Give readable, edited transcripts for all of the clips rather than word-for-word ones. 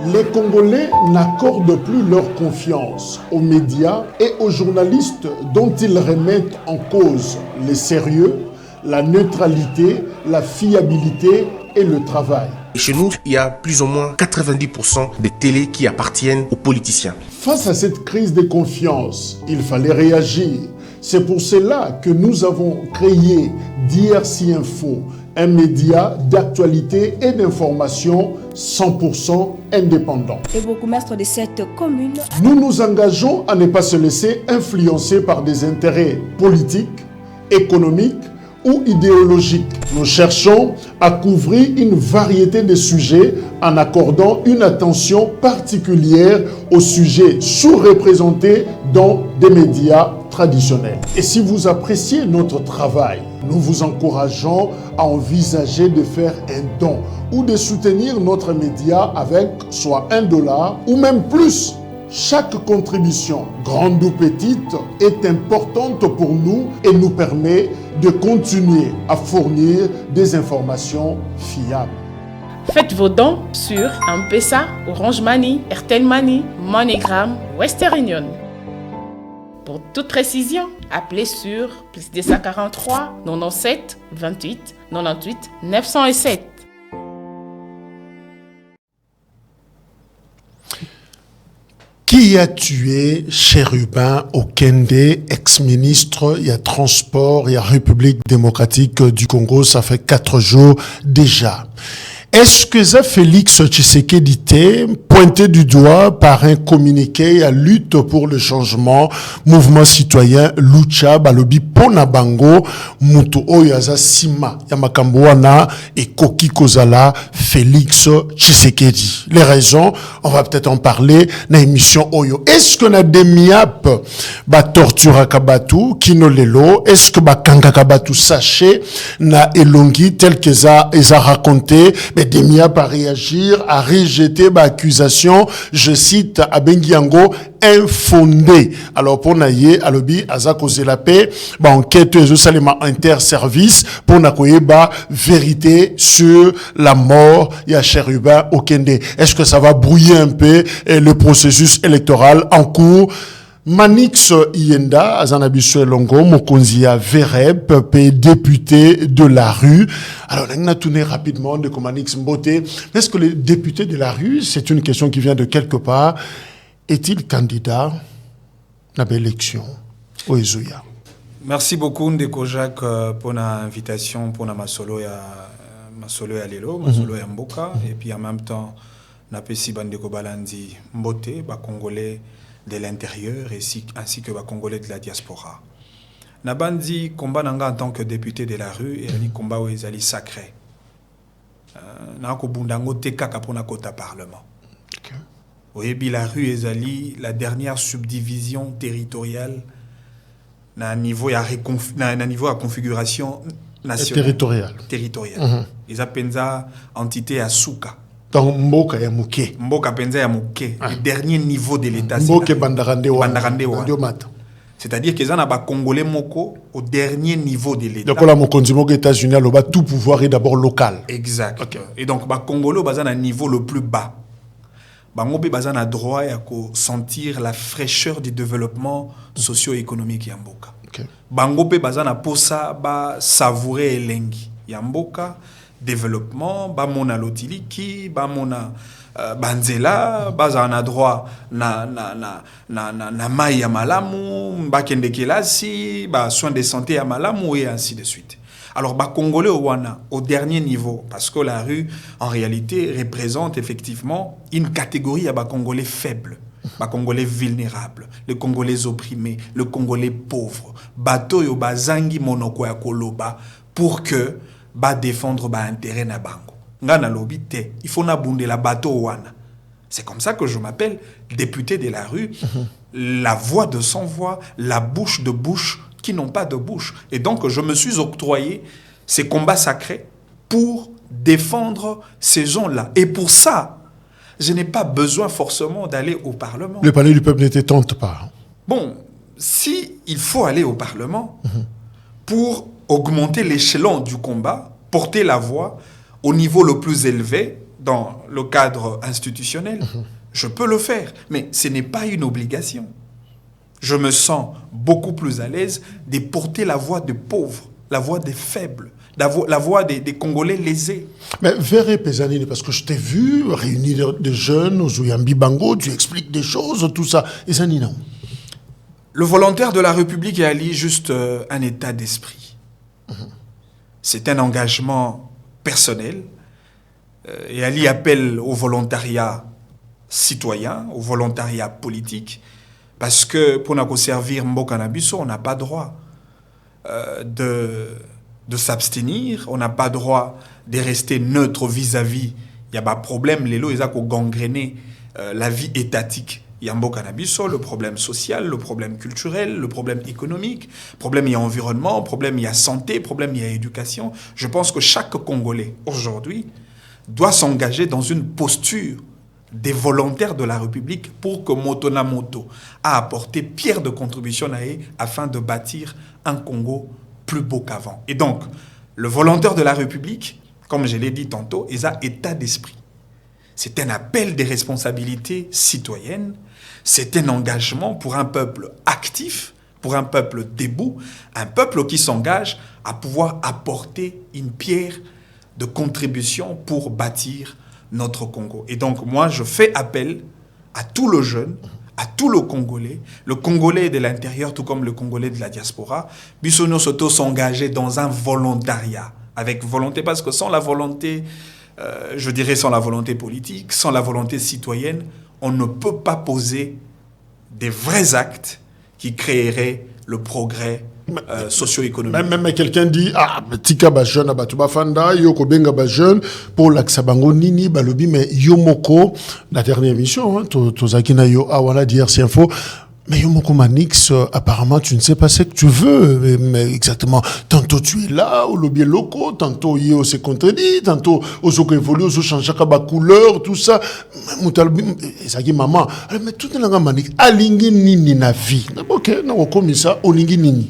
Les Congolais n'accordent plus leur confiance aux médias et aux journalistes dont ils remettent en cause le sérieux, la neutralité, la fiabilité et le travail. Chez nous, il y a plus ou moins 90% des télés qui appartiennent aux politiciens. Face à cette crise de confiance, il fallait réagir. C'est pour cela que nous avons créé DRC Info, un média d'actualité et d'information 100% indépendant. Et bourgmestre de cette commune. Nous nous engageons à ne pas se laisser influencer par des intérêts politiques, économiques ou idéologiques. Nous cherchons à couvrir une variété de sujets en accordant une attention particulière aux sujets sous-représentés dans des médias traditionnels. Et si vous appréciez notre travail, nous vous encourageons à envisager de faire un don ou de soutenir notre média avec soit $1 ou même plus. Chaque contribution, grande ou petite, est importante pour nous et nous permet de continuer à fournir des informations fiables. Faites vos dons sur M-Pesa, Orange Money, Airtel Money, MoneyGram, Western Union. Pour toute précision, appelez sur +243 97 28 98 907. Qui a tué Chérubin Okende, ex-ministre, il y a Transport, il y a République démocratique du Congo, ça fait 4 jours déjà. Est-ce que ça Félix Tshisekedi pointé du doigt par un communiqué à lutte pour le changement, mouvement citoyen Lucha Balobi Pona Bango, Mutu Oyaza Sima, Yamakamboana et Koki Kozala Félix Tshisekedi. Les raisons, on va peut-être en parler dans l'émission Oyo. Est-ce qu'on a des miap, ba tortura kabatu, kino lelo, est-ce que ba kanga kabatu saché, na elongi, tel que ça, ils a raconté, des miap à réagir, à rejeter l'accusation, je cite, à Bengiango, infondée. Alors, pour naïe, alobi, aza cause la paix, enquête, salima interservice, pour nakoye, vérité sur la mort, ya Chérubin Okende. Est-ce que ça va brouiller un peu le processus électoral en cours? Manix Yenda, Azanabiso Longo, Mokonzia Vereb, député de la rue. Alors, on a tourné rapidement de Manix Mbote. Est-ce que le député de la rue, c'est une question qui vient de quelque part, est-il candidat à l'élection au Ezuya? Merci beaucoup, Ndeko Jacques, pour l'invitation, pour la Masolo et Lelo, Masolo et Mboka. Et puis en même temps, Napesi Bandeko Balandi Mbote, Congolais de l'intérieur ainsi que les Congolais de la diaspora. Nabandi combat nanga en tant que député de la rue et ali combat où ils allaient sacré. Nako bundango tekaka pour na kota parlement. Oui, la rue ezali la dernière subdivision territoriale na niveau ya niveau à configuration nationale territoriale. Ils appellent entité à Souka. Donc, Mboka ya Mouké. Mboka penza ya Mouké. Le dernier niveau de l'État. Mboka Bandarandewa. C'est-à-dire qu'ils ont un Congolais Moko au dernier niveau de l'État. Donc, là, mon continent aux États-Unis, tout pouvoir est d'abord local. Exact. Okay. Et donc, les Congolais ont un niveau le plus bas. Bango be bazan a droit à sentir la fraîcheur du développement socio-économique Yamboka. Bango be bazan a posa ba savourer elengi Yamboka développement ba mona lotiliki ba mona banzela bazan a droit na mai ya malamu ba kende kelasi ba soins de santé ya malamu et ainsi de suite. Alors, Congolais au Wana, au dernier niveau, parce que la rue, en réalité, représente effectivement une catégorie à Congolais faibles, Congolais vulnérables, les Congolais opprimés, le Congolais pauvre, bateau yo bazangi monoko ya koloba pour que défendre intérêt na bango. Ngana lobite, il faut na bunde la bateau Wana. C'est comme ça que je m'appelle député de la rue, la voix de sans voix, la bouche de bouche qui n'ont pas de bouche. Et donc, je me suis octroyé ces combats sacrés pour défendre ces gens-là. Et pour ça, je n'ai pas besoin forcément d'aller au Parlement. Le palais du peuple ne te tente pas. Bon, si il faut aller au Parlement pour augmenter l'échelon du combat, porter la voix au niveau le plus élevé dans le cadre institutionnel, je peux le faire, mais ce n'est pas une obligation. Je me sens beaucoup plus à l'aise de porter la voix des pauvres, la voix des faibles, la voix des Congolais lésés. Mais Véré Pézanine, parce que je t'ai vu réunir des jeunes aux Ouyambi Bango, tu expliques des choses, tout ça. Et ça, non. Le volontaire de la République est Ali juste un état d'esprit. C'est un engagement personnel. Et Ali appelle au volontariat citoyen, au volontariat politique, parce que pour nous servir Mboka Nabiso, on n'a pas droit de s'abstenir, on n'a pas droit de rester neutre vis-à-vis. Il y a pas de problème, les lots, ils ont gangréné la vie étatique. Il y a Mboka Nabiso, le problème social, le problème culturel, le problème économique, problème il y a environnement, problème il y a santé, problème il y a éducation. Je pense que chaque Congolais aujourd'hui doit s'engager dans une posture des volontaires de la République pour que Motona Moto a apporté pierre de contribution afin de bâtir un Congo plus beau qu'avant. Et donc, le volontaire de la République, comme je l'ai dit tantôt, il a état d'esprit. C'est un appel des responsabilités citoyennes, c'est un engagement pour un peuple actif, pour un peuple debout, un peuple qui s'engage à pouvoir apporter une pierre de contribution pour bâtir notre Congo. Et donc, moi, je fais appel à tout le jeune, à tout le Congolais de l'intérieur, tout comme le Congolais de la diaspora, Bissono Soto s'engager dans un volontariat, avec volonté, parce que sans la volonté, je dirais sans la volonté politique, sans la volonté citoyenne, on ne peut pas poser des vrais actes qui créeraient le progrès socio-économique. Même quelqu'un dit tika ba jeune abatuba fanda yoko benga ba jeune pour l'Aksabango nini balobi mais yomoko la dernière émission tozaki na yo awana d'RC Info mais yomoko Manix apparemment tu ne sais pas ce que tu veux mais exactement tantôt tu es là au lobby locaux tantôt yo se contredit tantôt ozoko évolue ozo changer ba couleur tout ça mutalobi ezaki maman mais tout nanga Manix alingi nini na vie OK na komi ça olingi nini.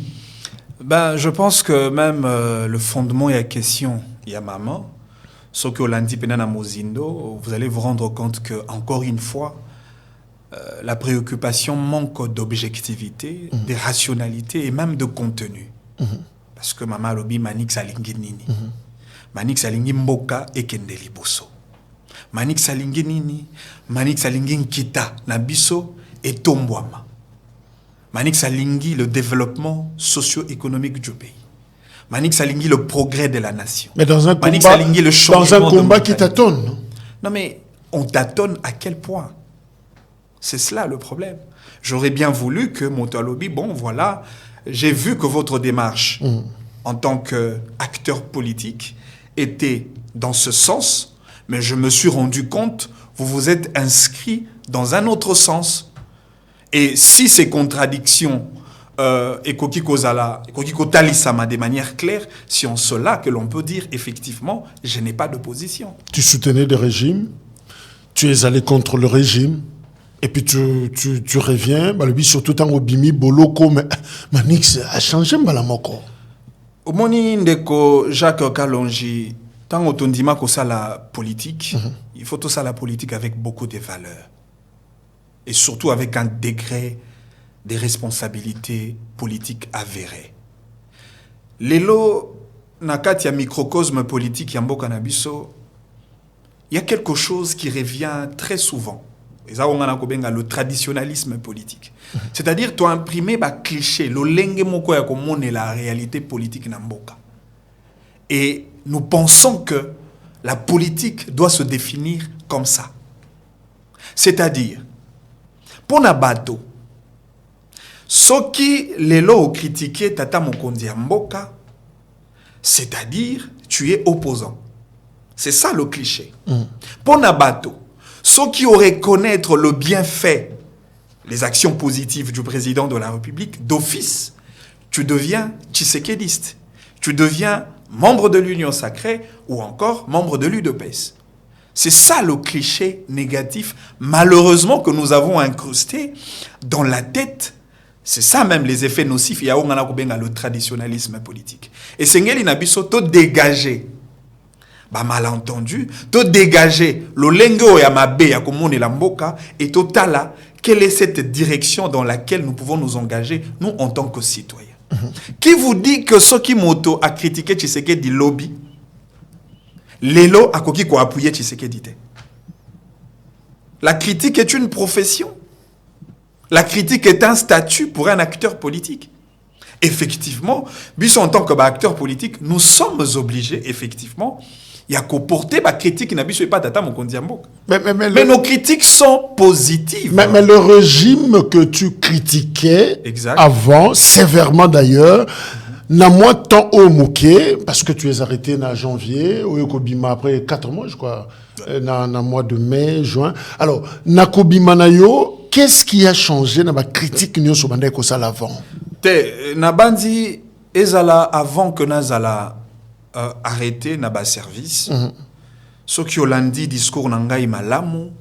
Ben, je pense que même le fondement et la question, il y a maman, ce que lundi penana Mozindo, vous allez vous rendre compte que encore une fois, la préoccupation manque d'objectivité, de rationalité et même de contenu. Parce que maman lobi Manix alingi nini, Manix alingi mboka et kendeli boso, Manix alingi nini, Manix alingi nkita na biso et tombwama. Manix Salingui, le développement socio-économique du pays. Manix Salingui, le progrès de la nation. Mais dans un Manix combat, Salingui, le changement dans un combat qui tâtonne. Non mais, on tâtonne à quel point? C'est cela le problème. J'aurais bien voulu que Motalobi, bon voilà, j'ai vu que votre démarche en tant qu'acteur politique était dans ce sens, mais je me suis rendu compte, vous vous êtes inscrit dans un autre sens. Et si ces contradictions et talisama de manière claire, c'est en cela que l'on peut dire effectivement, je n'ai pas de position. Tu soutenais le régime, tu es allé contre le régime, et puis tu reviens, surtout en Obimi, Boloko, mais Manix a changé Mbalamoko. Au moni ndeko Jacques Kalonji, tant on dit que ça la politique, il faut tout ça la politique avec beaucoup de valeurs. Et surtout avec un degré de responsabilité politique avéré. Lelo, nakati ya microcosme politique yambo kanabiso, il y a quelque chose qui revient très souvent. Le traditionnalisme politique. C'est-à-dire, tu as imprimé un cliché, le lenge moko ya komone la réalité politique namboka. Et nous pensons que la politique doit se définir comme ça. C'est-à-dire, pour Nabato, ce qui les lots critiqué Tata Mokondi Mboka, c'est-à-dire tu es opposant. C'est ça le cliché. Pour Nabato, ceux qui auraient connaître le bienfait, les actions positives du président de la République, d'office, tu deviens tshisekédiste. Tu deviens membre de l'Union sacrée ou encore membre de l'UDPS. C'est ça le cliché négatif, malheureusement, que nous avons incrusté dans la tête. C'est ça même les effets nocifs. Il y a le traditionnalisme politique. Et c'est ce qu'il a dégager ba malentendu, to dégager le lengo ya mabe ya komone la mboka et totala quelle est cette direction dans laquelle nous pouvons nous engager nous en tant que citoyens. Qui vous dit que ce qui moto a critiqué Tshisekedi lobby lelo akoki ko appuyer Tshisekedi te. La critique est une profession. La critique est un statut pour un acteur politique. Effectivement, bis en tant que acteur politique, nous sommes obligés, effectivement, il y a qu'au porter ma critique n'a pas tata mon kondiambo. Mais nos critiques sont positives. Mais le régime que tu critiquais avant, sévèrement d'ailleurs, n'a moins tant au mouquet, parce que tu es arrêté en janvier, ou Yokobima après 4 mois, je crois, dans le mois de mai, juin. Alors, Nakobima Nayo, qu'est-ce qui a changé dans ma critique nous sur Bandeko Sal avant? Nabandi, ezala avant que Nazala arrêté Naba service, ce qui ont dit discours Nangaï Malamu,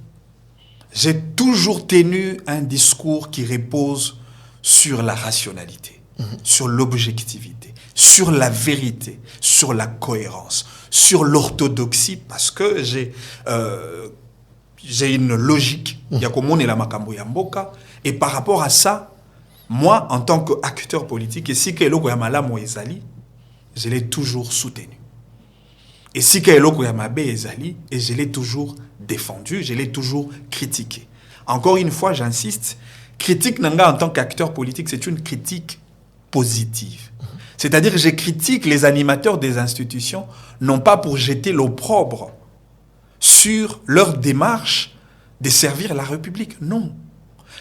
j'ai toujours tenu un discours qui repose sur la rationalité, sur l'objectivité, sur la vérité, sur la cohérence, sur l'orthodoxie, parce que j'ai une logique, il y a comme on est la makambo yamboka, et par rapport à ça, moi, en tant qu'acteur politique, et si Kaelo Koyamala Moezali, je l'ai toujours soutenu. Et si Kaelo Koyamabe Ezali, et je l'ai toujours défendu, je l'ai toujours critiqué. Encore une fois, j'insiste, critique Nanga en tant qu'acteur politique, c'est une critique positive. C'est-à-dire que je critique les animateurs des institutions, non pas pour jeter l'opprobre sur leur démarche de servir la République, non.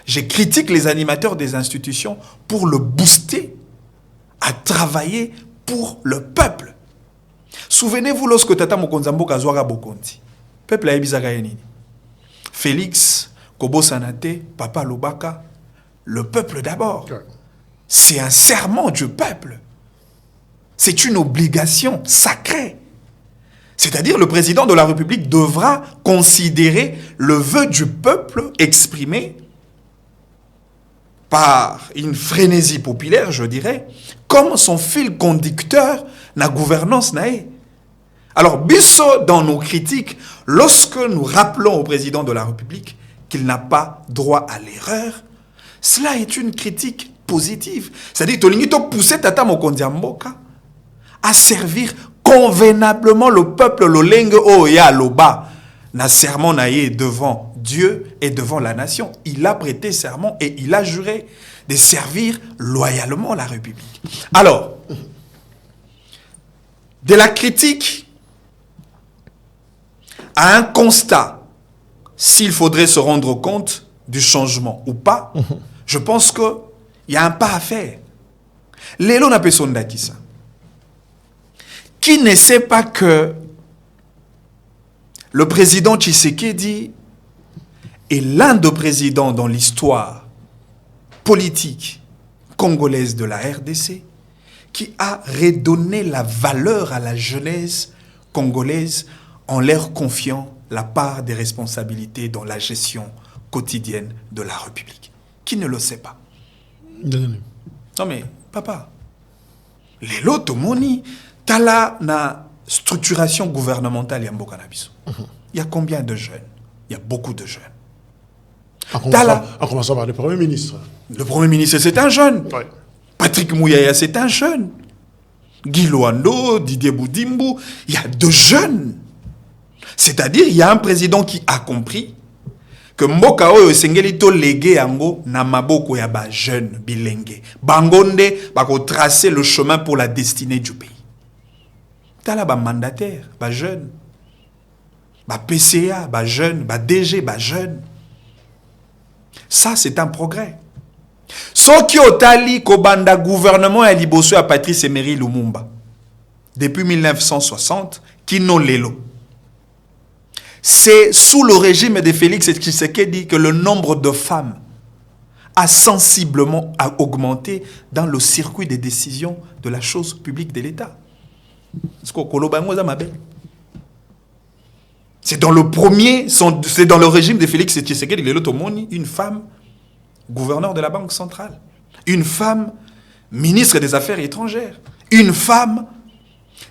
Je critique les animateurs des institutions pour le booster à travailler pour le peuple. Souvenez-vous lorsque Tata Mokonzambo Kazwara Bokonti, peuple a ebizaka yenini. Félix, Kobo Sanate, Papa Lobaka, le peuple d'abord. C'est un serment du peuple. C'est une obligation sacrée. C'est-à-dire le président de la République devra considérer le vœu du peuple exprimé par une frénésie populaire, je dirais, comme son fil conducteur na gouvernance nae. Alors, biso dans nos critiques, lorsque nous rappelons au président de la République qu'il n'a pas droit à l'erreur, cela est une critique positive. C'est-à-dire, tolingi to pousser Tata Mokonzi Mboka à servir convenablement le peuple lolenge oya loba na serment nae devant Dieu et devant la nation. Il a prêté serment et il a juré de servir loyalement la République. Alors, de la critique à un constat, s'il faudrait se rendre compte du changement ou pas, je pense qu'il y a un pas à faire. Lélo n'a pas sonné ça. Qui ne sait pas que le président Tshisekedi est l'un des présidents dans l'histoire politique congolaise de la RDC qui a redonné la valeur à la jeunesse congolaise en leur confiant la part des responsabilités dans la gestion quotidienne de la République. Qui ne le sait pas? Non mais, papa, les lots moni, tala na structuration gouvernementale yambo cannabis. Il y a combien de jeunes? Il y a beaucoup de jeunes. En commençant par le Premier ministre. Le Premier ministre, c'est un jeune. Ouais. Patrick Mouyaya, c'est un jeune. Guy Loando, Didier Boudimbo, il y a 2 jeunes. C'est-à-dire, il y a un président qui a compris que Mboka oyo sengeli to légué yango na maboko ya ba jeune bilenge. Bangonde bako tracer le chemin pour la destinée du pays. Tala ba mandataire, ba jeune. Ba PCA, ba jeune, ba DG, ba jeune. Ça, c'est un progrès. Ce qui otali kobanda gouvernement ya liboso à Patrice Emery Lumumba. Depuis 1960, Kino Lelo. C'est sous le régime de Félix Tshisekedi que le nombre de femmes a sensiblement augmenté dans le circuit des décisions de la chose publique de l'État. C'est dans le régime de Félix Tshisekedi, une femme gouverneur de la Banque centrale, une femme ministre des Affaires étrangères, une femme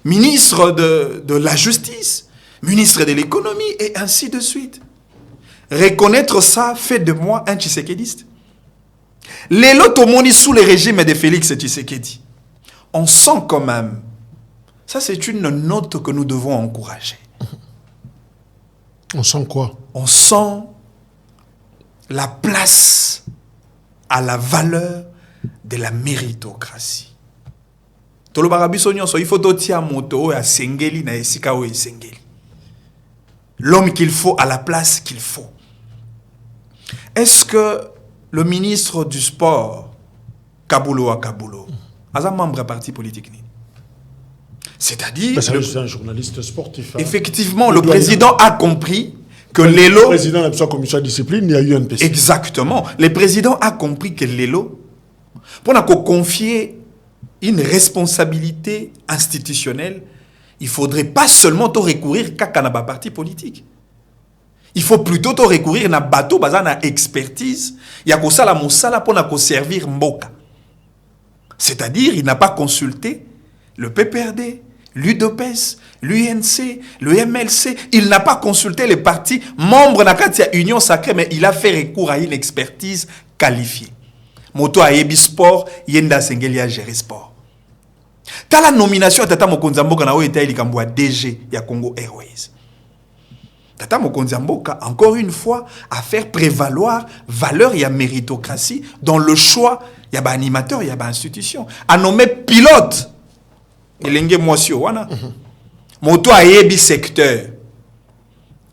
ministre de la Justice, ministre de l'économie, et ainsi de suite. Reconnaître ça fait de moi un Tshisekediste. Les lotomoni sous le régime de Félix Tshisekedi, on sent quand même, ça c'est une note que nous devons encourager. On sent quoi? On sent la place à la valeur de la méritocratie. Il faut l'homme qu'il faut à la place qu'il faut. Est-ce que le ministre du sport, Kabulo Akabulo, est un membre du parti politique? C'est-à-dire... C'est un journaliste sportif. Hein. Effectivement, le président a compris que Lelo... Le président de la commission de discipline, il y a eu un PC. Exactement. Le président a compris que Lelo, pour nous confier une responsabilité institutionnelle, il ne faudrait pas seulement recourir à un parti politique. Il faut plutôt recourir à un bateau basé sur l'expertise. Il y a ça la moussala pour servir Mboka. C'est-à-dire, il n'a pas consulté le PPRD, l'UDPS, l'UNC, le MLC. Il n'a pas consulté les partis membres de la Union Sacrée, mais il a fait recours à une expertise qualifiée. Moto Ayebi Sport, Yenda Sengelia Géré Sport. T'as la nomination à Tata Mokonzi Mboka na Oeta Ilikambwa DG ya Congo Airways. Tata Mokonzi Mboka, encore une fois, à faire prévaloir valeur et méritocratie dans le choix, il y a un animateur, il y a une institution. À nommer pilote, Elenge Mwasio, wana. Moto Ayebi secteur.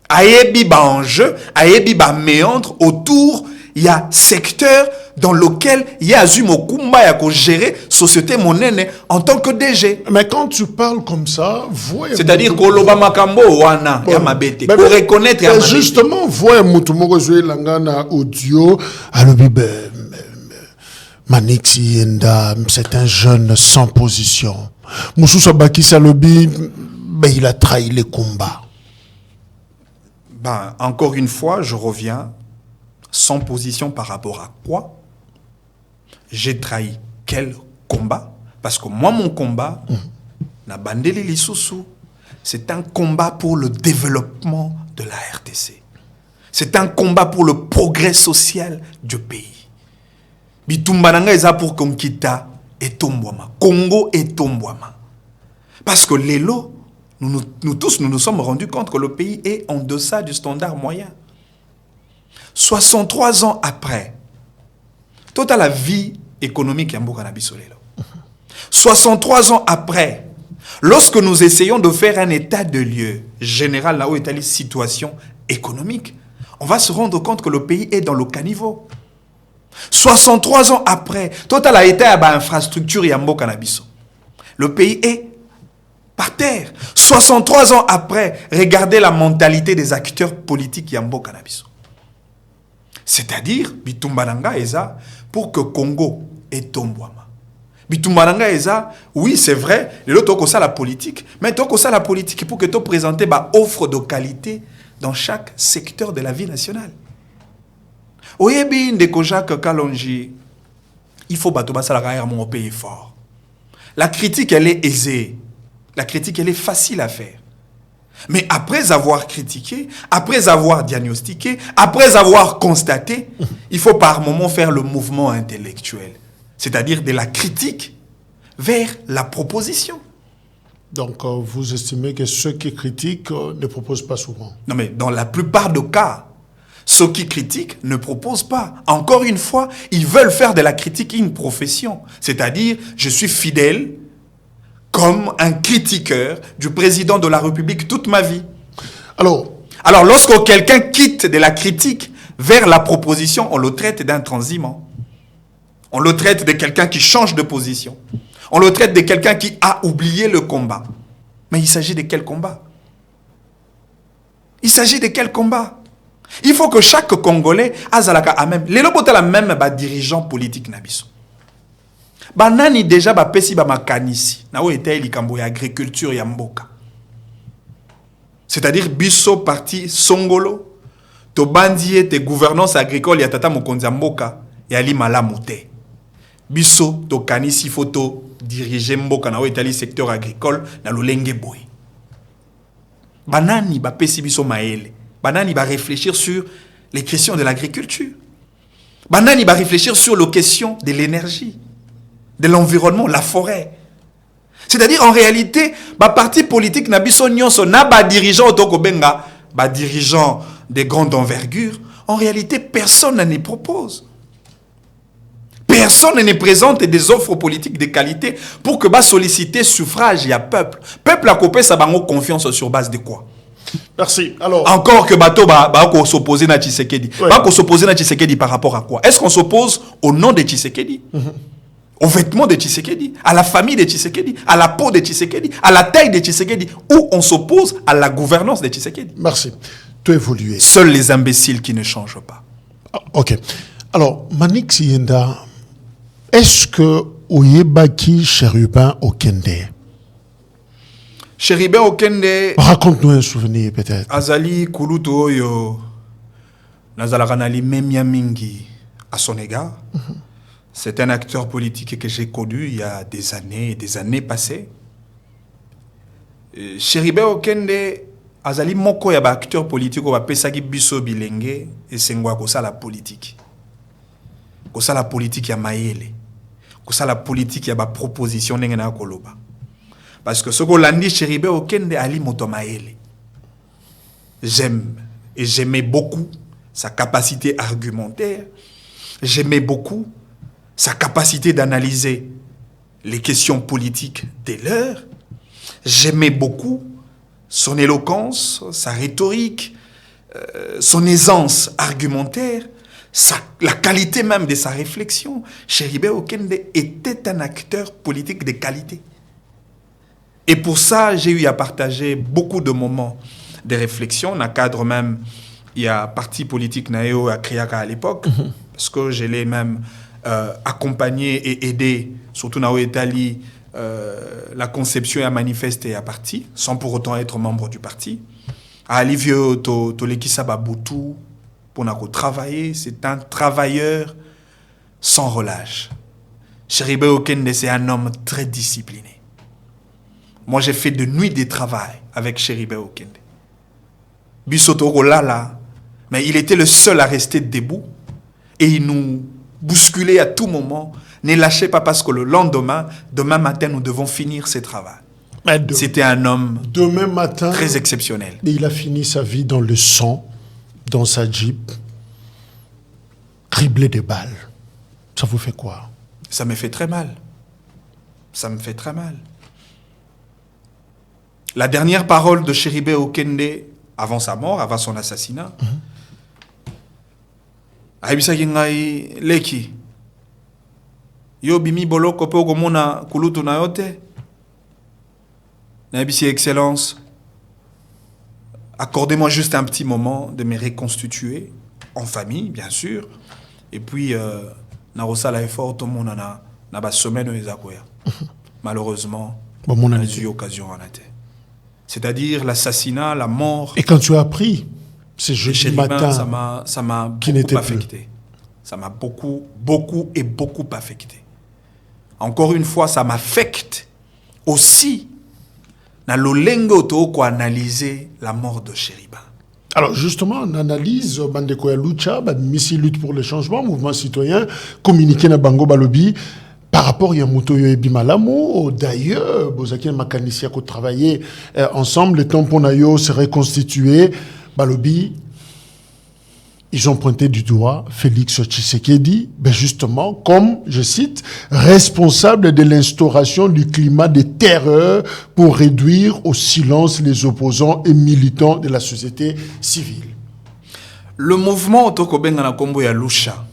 Ayebi ba enjeu, Ayebi ba méandre autour, il y a secteur dans lequel il y a Azumo Kumba ya ko gérer société monnaie en tant que DG. Mais quand tu parles comme ça, c'est-à-dire que Koloba Makambo wana ya mabete pour reconnaître ya mabete. Justement, voyez mutumoko jouer langana audio alobi Manixi Yenda, c'est un jeune sans position. Moussousa Bakis alobi il a trahi les combats. Ben, encore une fois, je reviens sans position par rapport à quoi? J'ai trahi quel combat? Parce que moi, mon combat, c'est un combat pour le développement de la RTC. C'est un combat pour le progrès social du pays. Bitumbananga eza pour Konkita et Tombouama. Congo et Tombouama. Parce que l'élo, nous tous, nous nous sommes rendus compte que le pays est en deçà du standard moyen. 63 ans après, toute la vie économique en Bokanabisolelo. 63 ans après, lorsque nous essayons de faire un état de lieu général là où est la situation économique, on va se rendre compte que le pays est dans le caniveau. 63 ans après, toute la état d'infrastructure et en Bokanabiso. Le pays est par terre. 63 ans après, regardez la mentalité des acteurs politiques en Bokanabiso. C'est-à-dire, Bitumbananga Eza, pour que Congo et Tombouama. Bitumbananga Eza, oui, c'est vrai, l'autre ça la politique, mais toi ça la politique pour que tu présentes une offre de qualité dans chaque secteur de la vie nationale. Oyebi ndeko Jacques Kalonji, il faut battre la carrière mon pays fort. La critique, elle est aisée. La critique, elle est facile à faire. Mais après avoir critiqué, après avoir diagnostiqué, après avoir constaté, il faut par moment faire le mouvement intellectuel. C'est-à-dire de la critique vers la proposition. Donc, vous estimez que ceux qui critiquent ne proposent pas souvent? Non, mais dans la plupart des cas, ceux qui critiquent ne proposent pas. Encore une fois, ils veulent faire de la critique une profession. C'est-à-dire, je suis fidèle comme un critiqueur du président de la République toute ma vie. Alors lorsque quelqu'un quitte de la critique vers la proposition, on le traite d'intransigeant. On le traite de quelqu'un qui change de position. On le traite de quelqu'un qui a oublié le combat. Mais il s'agit de quel combat? Il s'agit de quel combat? Il faut que chaque Congolais azalaka a même. Les lobota la même dirigeant politique nabiso. Banani déjà ba pesi ba makanisi na o était likambo ya agriculture ya mboka. C'est-à-dire biso parti songolo to bandie te gouvernance agricole ya tata mokonzi mboka ya li malamu te. Biso to kanisi photo diriger mboka na o était secteur agricole na lolenge boy. Banani ba pesi biso maele. Banani va réfléchir sur les questions de l'agriculture. Banani va réfléchir sur les questions de l'énergie, de l'environnement, la forêt. C'est-à-dire, en réalité, ba parti politique na biso nyonso na ba dirigeant otoko benga, ba dirigeant de grande envergure, en réalité, personne ne propose. Personne ne présente des offres politiques de qualité pour que ba solliciter suffrage et à peuple. Peuple a copé sa bango confiance sur base de quoi? Merci. Alors, encore que bateau va s'opposer à Tshisekedi. Va s'opposer à Tshisekedi par rapport à quoi? Est-ce qu'on s'oppose au nom de Tshisekedi? Aux vêtements de Tshisekedi, à la famille de Tshisekedi, à la peau de Tshisekedi, à la taille de Tshisekedi, ou on s'oppose à la gouvernance de Tshisekedi? Merci. Tu évolues. Seuls les imbéciles qui ne changent pas. Ok. Alors, Manik Siyenda, est-ce que Oyebaki Cherubin Okende? Cherubin Okende. Raconte-nous un souvenir peut-être. Azali Kuluto Oyo Nazalaranali Memia Mingi à son égard. C'est un acteur politique que j'ai connu il y a des années et des années passées. Cherubin Okende Azali Moko ya ba acteur politique ou ba pesaki biso bilenge et sengwa ko ça la politique. Ko ça la politique ya maele. Ko ça la politique ya ba proposition ndenge na koloba. Parce que ce que l'on Cherubin Okende Ali Motomaele. J'aime et j'aimais beaucoup sa capacité argumentaire. J'aimais beaucoup sa capacité d'analyser les questions politiques de l'heure. J'aimais beaucoup son éloquence, sa rhétorique, son aisance argumentaire, la qualité même de sa réflexion. Cherubin Okende était un acteur politique de qualité. Et pour ça, j'ai eu à partager beaucoup de moments de réflexion. Dans le cadre même, il y a parti politique Nayo à Kriaka à l'époque, parce que je l'ai même accompagné et aidé, surtout dans l'Italie, la conception et à manifester à parti, sans pour autant être membre du parti. À Alivio Tolekisa Babutu, pour travailler, c'est un travailleur sans relâche. Cherubin Okende, c'est un homme très discipliné. Moi, j'ai fait de nuits de travail avec Cherubin Okende. Bissotoro Lala, mais il était le seul à rester debout et il nous bousculait à tout moment. Ne lâchez pas parce que le lendemain, demain matin, nous devons finir ce travail. C'était un homme demain matin, très exceptionnel. Et il a fini sa vie dans le sang, dans sa Jeep, criblé de balles. Ça vous fait quoi? Ça me fait très mal. Ça me fait très mal. La dernière parole de Cherubin Okende, avant sa mort, avant son assassinat, Aibisaki ngai leki yo bimi boloko pe okomona kulutu na yote na bisi excellence, accordez-moi juste un petit moment de me reconstituer en famille bien sûr et puis na rosala effort tout monde na ba semaine ezakoya. Malheureusement on a eu occasion en été. C'est-à-dire l'assassinat, la mort. Et quand tu as appris, c'est jeudi matin, ça m'a beaucoup affecté. Ça m'a beaucoup affecté. Encore une fois, ça m'affecte aussi dans l'olengo toko analyser la mort de Cherubin. Alors justement, on analyse Bandeko ya Lucha, Missi lutte pour le changement, mouvement citoyen, communiqué na Bango Balobi. Par rapport à Mutoyo et Bimalamo, d'ailleurs, Bozaki et Makanisi ont travaillé ensemble, le Tamponayo s'est reconstitué. Balobi, ils ont pointé du doigt Félix Tshisekedi, ben justement, comme, je cite, responsable de l'instauration du climat de terreur pour réduire au silence les opposants et militants de la société civile. Le mouvement Otokobenga na Kombo ya Lucha,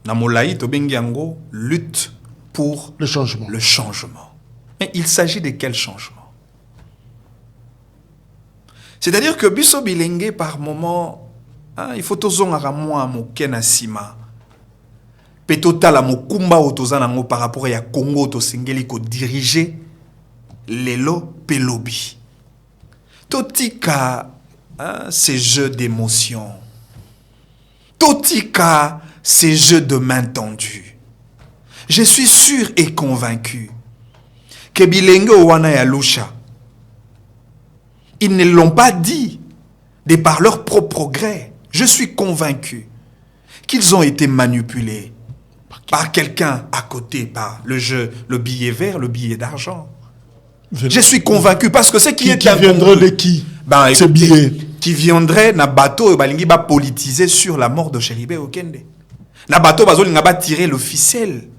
Namolaï Tobengiango lutte pour le changement. Mais il s'agit de quel changement? C'est-à-dire que Biso Bilenge, par moment, il faut tozongara moi mokena sima. Petota la mokumba otozanango par rapport à Congo to singeli ko diriger lelo pelobi. Totika ces jeux d'émotion. Totika ces jeux de main tendue. Je suis sûr et convaincu que Bilenge Owana ya Lucha, Ils ne l'ont pas dit de par leur propre gré. Je suis convaincu qu'ils ont été manipulés par quelqu'un à côté, par le jeu, le billet vert, le billet d'argent. Je suis convaincu parce que ce qui viendrait de qui? Ces billets qui viendrait na bateau balingi ba politiser sur la mort de Chéribé Okende. Na bateau bazolinga ba tirer l'officiel,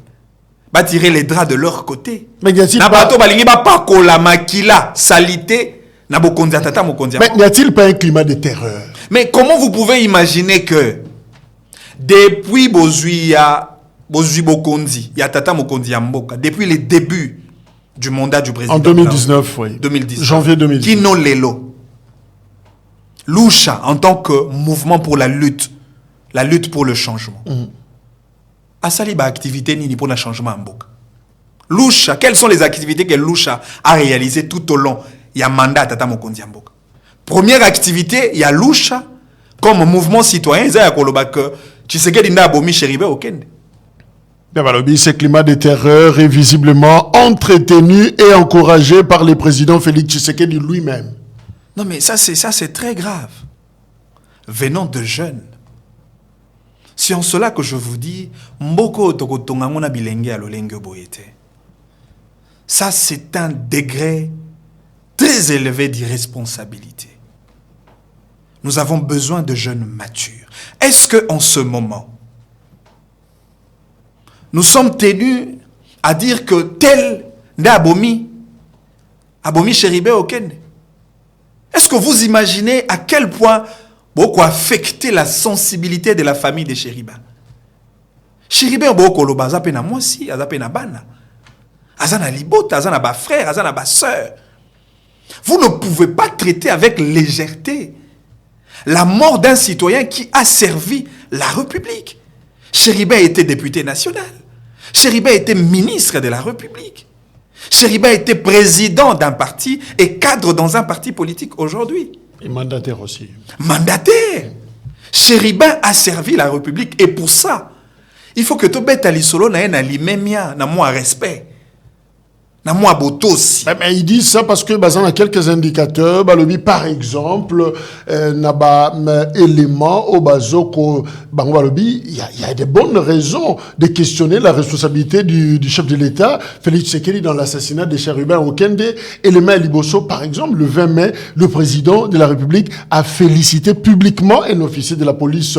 ba tirer les draps de leur côté. Mais na bateau balingi ba pakola makila salité na bokondia tata mokondia. Mais n'y a-t-il pas un climat de terreur? Mais comment vous pouvez imaginer que depuis Bozui Bokondi, ya tata mokondi ya mboka, depuis les débuts du mandat du président en 2019, oui. 2019. Janvier 2019. Kino Lelo. Loucha, en tant que mouvement pour la lutte pour le changement. Asali ba activité nini pour le changement en Mboka. Loucha, quelles sont les activités que Loucha a réalisées tout au long il y a mandat Tata Mokondi Mboka. Première activité, il y a Loucha comme mouvement citoyen, il y a Koloba que Tshisekedi n'a abomi Chéribé Okende. Ce climat de terreur est visiblement entretenu et encouragé par le président Félix Tshisekedi lui-même. Non mais ça c'est très grave. Venant de jeunes. C'est en cela que je vous dis, Mboko Tokotonga mona bilenge a lolenge boyete. Ça c'est un degré très élevé d'irresponsabilité. Nous avons besoin de jeunes matures. Est-ce que en ce moment, nous sommes tenus à dire que tel n'est abomi Chéribé Okende? Est-ce que vous imaginez à quel point beaucoup affecter la sensibilité de la famille de Chériba? Chéribé beaucoup lo baza pe na mwasi, aza pe na bana. Aza na libota, aza na ba frère, aza na ba sœur. Vous ne pouvez pas traiter avec légèreté la mort d'un citoyen qui a servi la République. Chéribé a été député national. Chéribé a été ministre de la République. Chéribé a été président d'un parti et cadre dans un parti politique aujourd'hui. Et mandataire aussi. Mandataire. Chéribé a servi la République. Et pour ça, il faut que tu bêtes à l'isolo na limemia na moi respect. Mais ils disent ça parce que on a quelques indicateurs. Par exemple, éléments au bazoko, il y a des bonnes raisons de questionner la responsabilité du chef de l'État, Félix Tshisekedi, dans l'assassinat de Chérubin Okende. Élément Liboso, par exemple, le 20 mai, le président de la République a félicité publiquement un officier de la police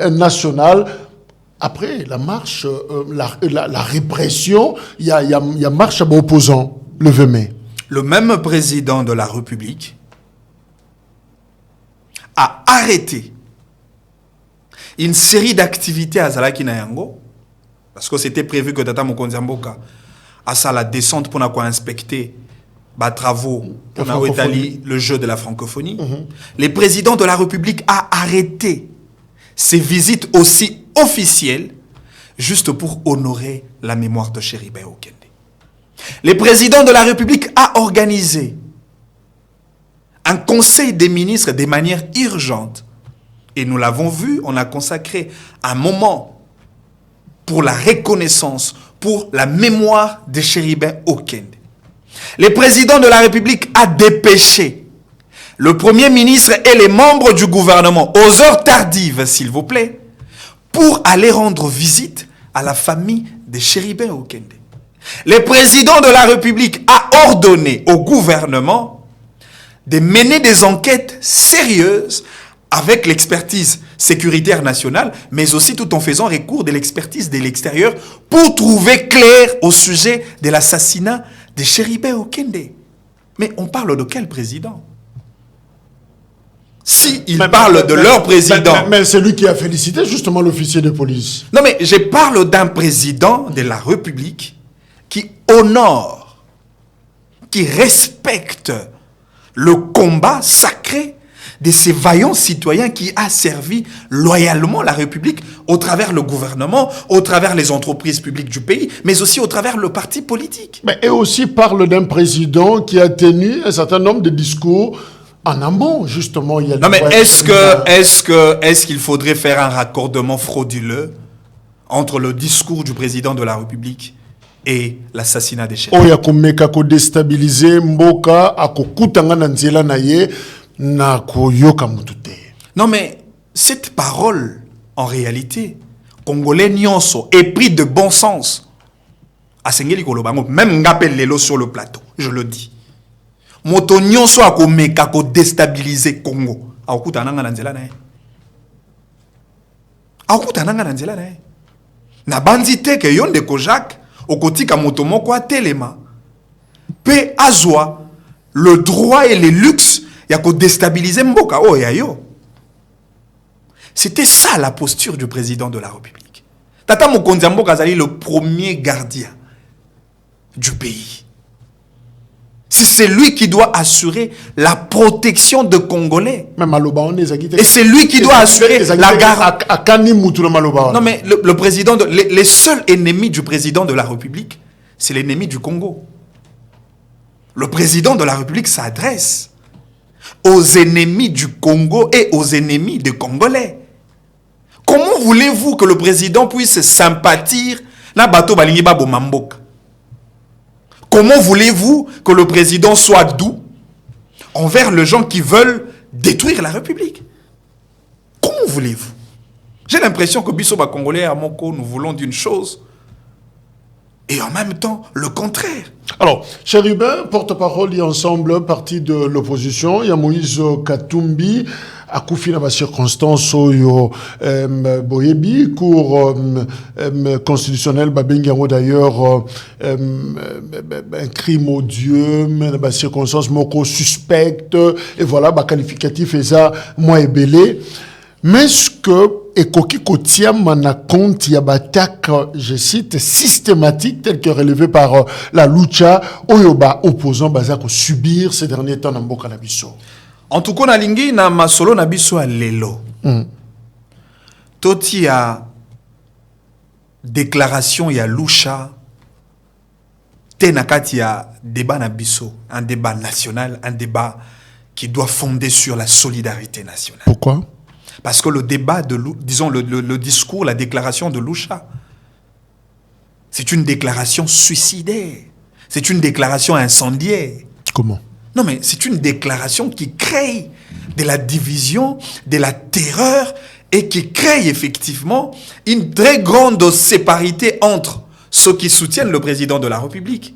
nationale. Après la marche, la répression, il y a marche à opposants le 20 mai. Le même président de la République a arrêté une série d'activités à Zalaki Nayango, parce que c'était prévu que Tata Mokonzi Mboka a ça la descente pour inspecter les travaux pour le jeu de la francophonie. Le président de la République a arrêté ces visites aussi officielles juste pour honorer la mémoire de Chéribé Okende. Le président de la République a organisé un conseil des ministres de manière urgente. Et nous l'avons vu, on a consacré un moment pour la reconnaissance, pour la mémoire de Chéribé Okende. Le président de la République a dépêché le Premier ministre et les membres du gouvernement, aux heures tardives, s'il vous plaît, pour aller rendre visite à la famille de Chéribé Okende. Le président de la République a ordonné au gouvernement de mener des enquêtes sérieuses avec l'expertise sécuritaire nationale, mais aussi tout en faisant recours de l'expertise de l'extérieur pour trouver clair au sujet de l'assassinat de Chéribé Okende. Mais on parle de quel président? Si ils parlent de leur président... Mais c'est lui qui a félicité justement l'officier de police. Non mais je parle d'un président de la République qui honore, qui respecte le combat sacré de ces vaillants citoyens qui a servi loyalement la République au travers le gouvernement, au travers les entreprises publiques du pays, mais aussi au travers le parti politique. Mais et aussi parle d'un président qui a tenu un certain nombre de discours en amont, justement. Il y a non, mais est-ce qu'il faudrait faire un raccordement frauduleux entre le discours du président de la République et l'assassinat des chefs. Oya komeka ko déstabiliser mboka akokutanga na nzela na ye na koyoka mutute. Non mais cette parole en réalité Congolais nyonso épris de bon sens asengeli kolobango même ngapel lelo sur le plateau, je le dis. Moto nyonso akomeka ko déstabiliser Congo. Akutananga na nzela na ye. Akutananga na nzela na ye. Na bandite ke yonde ko Jacques okotika moto moko atelema pe azwa le droit et le luxe ya ko déstabiliser mboka oh ya yo. C'était ça la posture du président de la République. Tata Mokonzi Mboka Zali le premier gardien du pays. C'est lui qui doit assurer la protection de Congolais. Et c'est lui qui doit assurer la garantie. Non mais le président, les seuls ennemis du président de la République, c'est l'ennemi du Congo. Le président de la République s'adresse aux ennemis du Congo et aux ennemis des Congolais. Comment voulez-vous que le président puisse sympathiser na bato balingi babo mamboka? Comment voulez-vous que le président soit doux envers les gens qui veulent détruire la République? Comment voulez-vous? J'ai l'impression que Bisso Congolais à Moko, nous voulons d'une chose et en même temps le contraire. Alors, Chérubin, porte-parole et ensemble, parti de l'opposition, il y a Moïse Katumbi, à Koufina, ma circonstance, au Boyebi, cour constitutionnel, Babengango d'ailleurs, un crime odieux, ma circonstance, Moko suspecte, et voilà, qualificatif, et ça, moi et belé. Mais ce que Ekoki Kotia mana compte y a batak, je cite, systématique tel que relevé par la lucha oyoba opposant bazako subir ces derniers temps dans Mboka Nabiso. En tout cas, na lingi na masolo Nabiso a lelo. Toti a déclaration ya lucha tenakati ya débat Nabiso, un débat national, un débat qui doit fonder sur la solidarité nationale. Pourquoi? Parce que le débat, disons le discours, la déclaration de Lucha, c'est une déclaration suicidaire. C'est une déclaration incendiaire. Comment? Non mais c'est une déclaration qui crée de la division, de la terreur et qui crée effectivement une très grande séparité entre ceux qui soutiennent le président de la République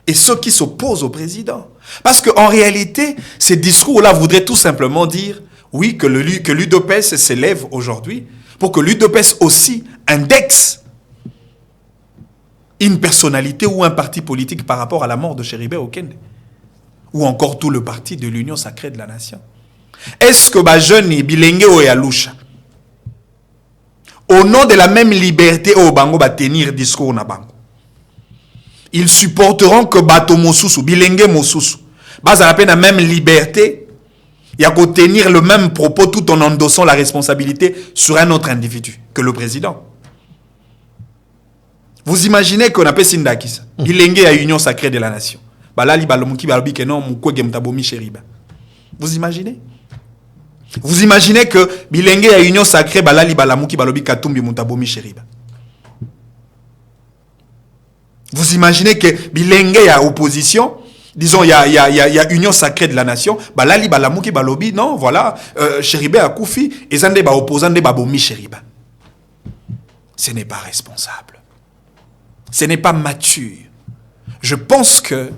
et ceux qui s'opposent au président. Parce qu'en réalité, ces discours-là voudraient tout simplement dire oui, que l'UDPS s'élève aujourd'hui pour que l'UDPS aussi indexe une personnalité ou un parti politique par rapport à la mort de Chéribé Okende. Ou encore tout le parti de l'Union sacrée de la nation. Est-ce que jeune Bilengue ou Yalusha, au nom de la même liberté au Bango va tenir discours na Bango, ils supporteront que Bato Mosusu, Bilengue Mosusu, base à la peine la même liberté. Il y a qu'à tenir le même propos tout en endossant la responsabilité sur un autre individu que le président. Vous imaginez qu'on appelle Sindakis, il est à l'Union sacrée de la nation. Vous imaginez? Vous imaginez que Bilengue à l'Union sacrée balali balamuki balobi katumbi mutabomi sheriba. Vous imaginez que Bilengue à opposition, disons, il y a Union sacrée de la nation. Balali balamouki balobi, non, voilà, Chéribé a koufi, et zande ba opposant de babomi Chériba. Ce n'est pas responsable. Ce n'est pas mature. Je pense que,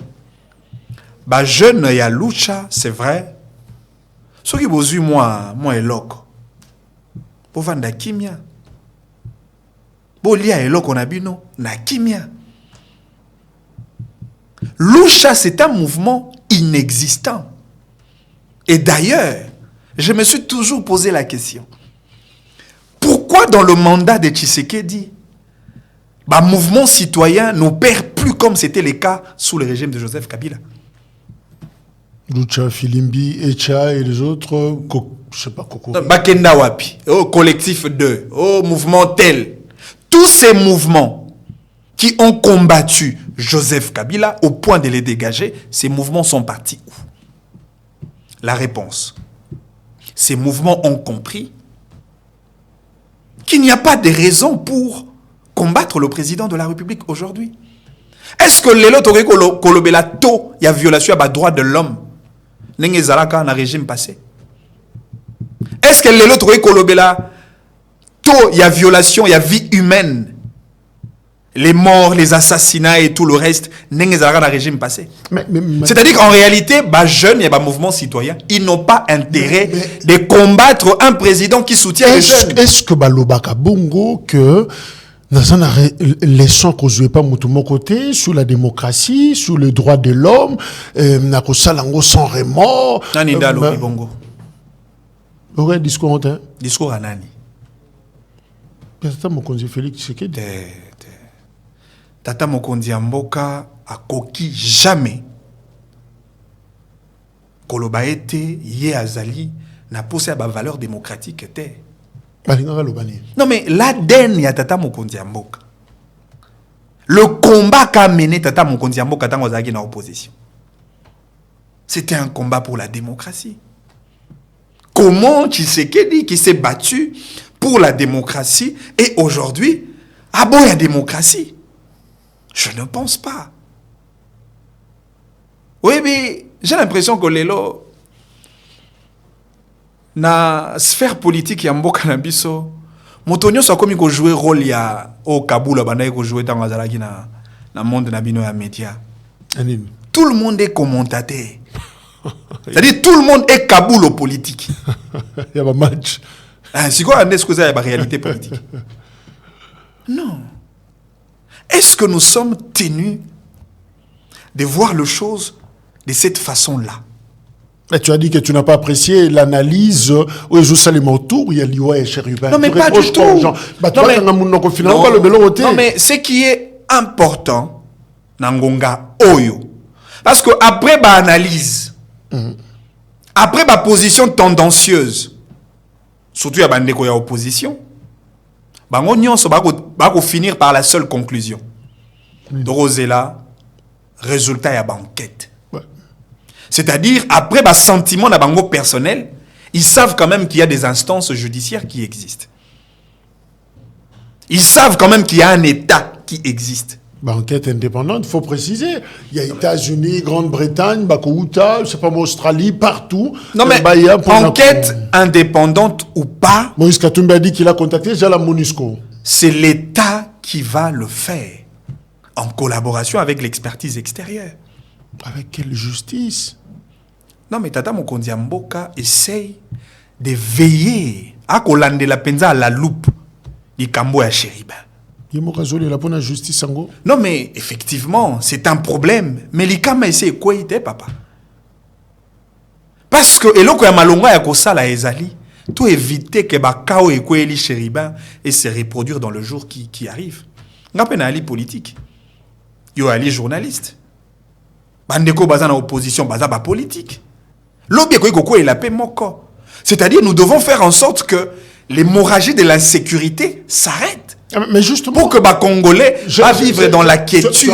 jeune ya lucha, c'est vrai. Ce qui vous dit, moi et loco. Pour vendre kimia. Pour lia et loco nabino, na kimia. Lucha, c'est un mouvement inexistant. Et d'ailleurs, je me suis toujours posé la question. Pourquoi dans le mandat de Tshisekedi, mouvement citoyen n'opère plus comme c'était le cas sous le régime de Joseph Kabila? Lucha, Filimbi, Echa et les autres, je sais pas, Koko. Bakenda Wapi, collectif 2, mouvement tel. Tous ces mouvements qui ont combattu Joseph Kabila au point de les dégager, ces mouvements sont partis où? La réponse. Ces mouvements ont compris qu'il n'y a pas de raison pour combattre le président de la République aujourd'hui. Est-ce que les autres kolobela to y a violation à droit de l'homme n'engé zalaka na régime passé? Est-ce que les autres kolobela to y a violation, y a vie humaine, les morts, les assassinats et tout le reste n'engé zalaka na régime passé? C'est-à-dire qu'en réalité, bah jeunes et bah mouvements citoyens, ils n'ont pas intérêt de combattre un président qui soutient les jeunes. Est-ce que balobaka bongo que dans un leçon qu'on jouait pas mon côté sur la démocratie, sur le droit de l'homme, na ko salango sans remords. Nani dalo bongo. Ouais, discours hein. Discours à nani? Tata Mokonzi Félix Tshisekedi. Tata Mokonzi Mboka a koki jamais koloba ete ye azali na posé ba valeur démocratique te. Non mais l'ADN ya Tata Mokonzi Mboka. Le combat qu'a mené Tata Mokonzi Mboka tant ozaki na opposition. C'était un combat pour la démocratie. Comment Tshisekedi qui s'est battu pour la démocratie et aujourd'hui a bon la démocratie? Je ne pense pas. Oui, mais j'ai l'impression que Lelo, na sphère politique ya mboka na biso, motonyo soit comme il jouer rôle ya au Kaboul banda il jouer dans azalaki na monde na bino ya média. Tout le monde est commentateur. C'est-à-dire tout le monde est Kaboul au politique. Il y a un match. C'est quoi est-ce que ça y a la réalité politique? Non. Est-ce que nous sommes tenus de voir les choses de cette façon-là? Tu as dit que tu n'as pas apprécié l'analyse où ils jouent autour, il y a Liwa et Chérubin. Non, mais pas du tout. Non, mais ce qui est important, Nangonga Oyo, parce que après ma analyse, après ma position tendancieuse, surtout il y a bandeko ya opposition, bango nyonso bako finir par la seule conclusion. Dorozela, résultat ya banquette. C'est-à-dire, après le sentiment d'un personnel, ils savent quand même qu'il y a des instances judiciaires qui existent. Ils savent quand même qu'il y a un État qui existe. Enquête indépendante, il faut préciser. Il y a États-Unis, Grande-Bretagne, Bakouta, je sais pas moi, Australie, partout. Non mais, enquête indépendante ou pas... Moïse Katumbi a dit qu'il a contacté déjà la MONUSCO. C'est l'État qui va le faire, en collaboration avec l'expertise extérieure. Avec quelle justice? Non, mais Tata Mokonzi Mboka essaye de veiller à Kolande la penza à la loupe du Kambo à Chéribin. Non, mais effectivement, c'est un problème. Mais l'Ikama essaye quoi il était, papa? Parce que, et l'autre, malonga ya kosala ezali, tout éviter que Bakao et Koueli Chéribin et se reproduire dans le jour qui arrive. N'a pas ali politique. Yo ali journaliste. Bandeko bazana opposition, bazaba politique. C'est-à-dire, nous devons faire en sorte que l'hémorragie de la sécurité s'arrête. Mais justement, pour que les Congolais va vivre dans la quiétude,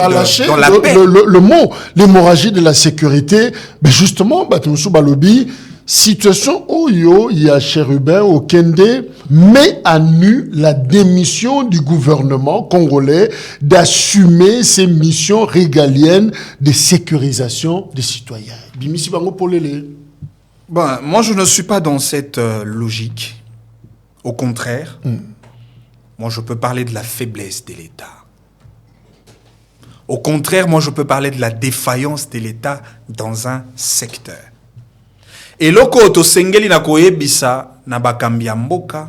dans la paix. Le mot, l'hémorragie de la sécurité, mais justement, Balobi, situation où il y a Chérubin au Kende met à nu la démission du gouvernement congolais d'assumer ses missions régaliennes de sécurisation des citoyens. Bimisi Bango Polele. Ben, moi, je ne suis pas dans cette logique. Au contraire, moi, je peux parler de la faiblesse de l'État. Au contraire, moi, je peux parler de la défaillance de l'État dans un secteur. Et loko to sengeli na koyebisa na bakambi mboka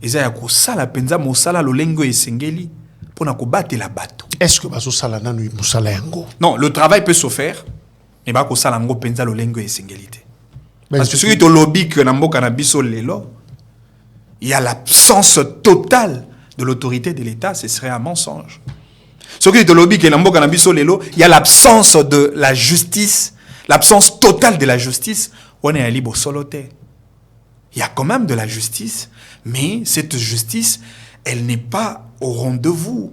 eza ya kosala penza mosala lolengo esengeli pona kobatela bato. Est-ce que baso sala nanu mosala yango? Non, le travail peut se faire mais ba kosala ngo penza lolengo esengelité. Parce que celui to lobby que na mboka na biso lelo, il y a l'absence totale de l'autorité de l'État, ce serait un mensonge. Celui to lobby que na mboka na biso lelo, il y a l'absence de la justice. L'absence totale de la justice, on est à libre soloté. Il y a quand même de la justice, mais cette justice, elle n'est pas au rendez-vous.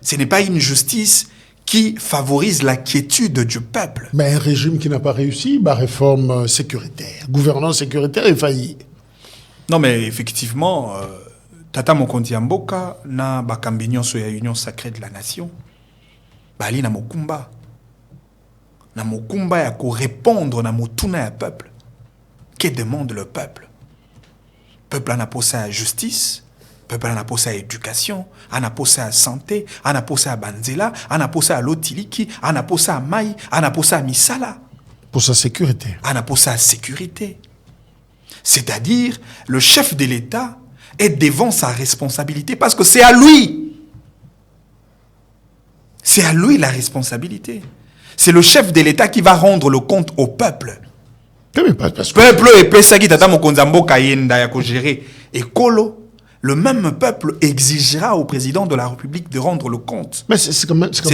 Ce n'est pas une justice qui favorise la quiétude du peuple. Mais un régime qui n'a pas réussi, réforme sécuritaire, gouvernance sécuritaire est failli. Non, mais effectivement, Tata Mokonzi Mboka na bakambinyon sur la Union sacrée de la nation. bali na mokumba ya ko répondre na motuna ya peuple. Que demande le peuple? Peuple en a posé à justice, peuple en a posé à éducation, en a posé à santé, en a posé à banzela, en a posé à lotiliki, en a posé à maï, en a posé à misala. Pour sa sécurité. En a posé à sécurité. C'est-à-dire, le chef de l'État est devant sa responsabilité parce que c'est à lui. C'est à lui la responsabilité. C'est le chef de l'État qui va rendre le compte au peuple. Peuple et pesa qui tata mokonzambo kayenda ya ko gérer ekolo, le même peuple exigera au président de la République de rendre le compte. Mais c'est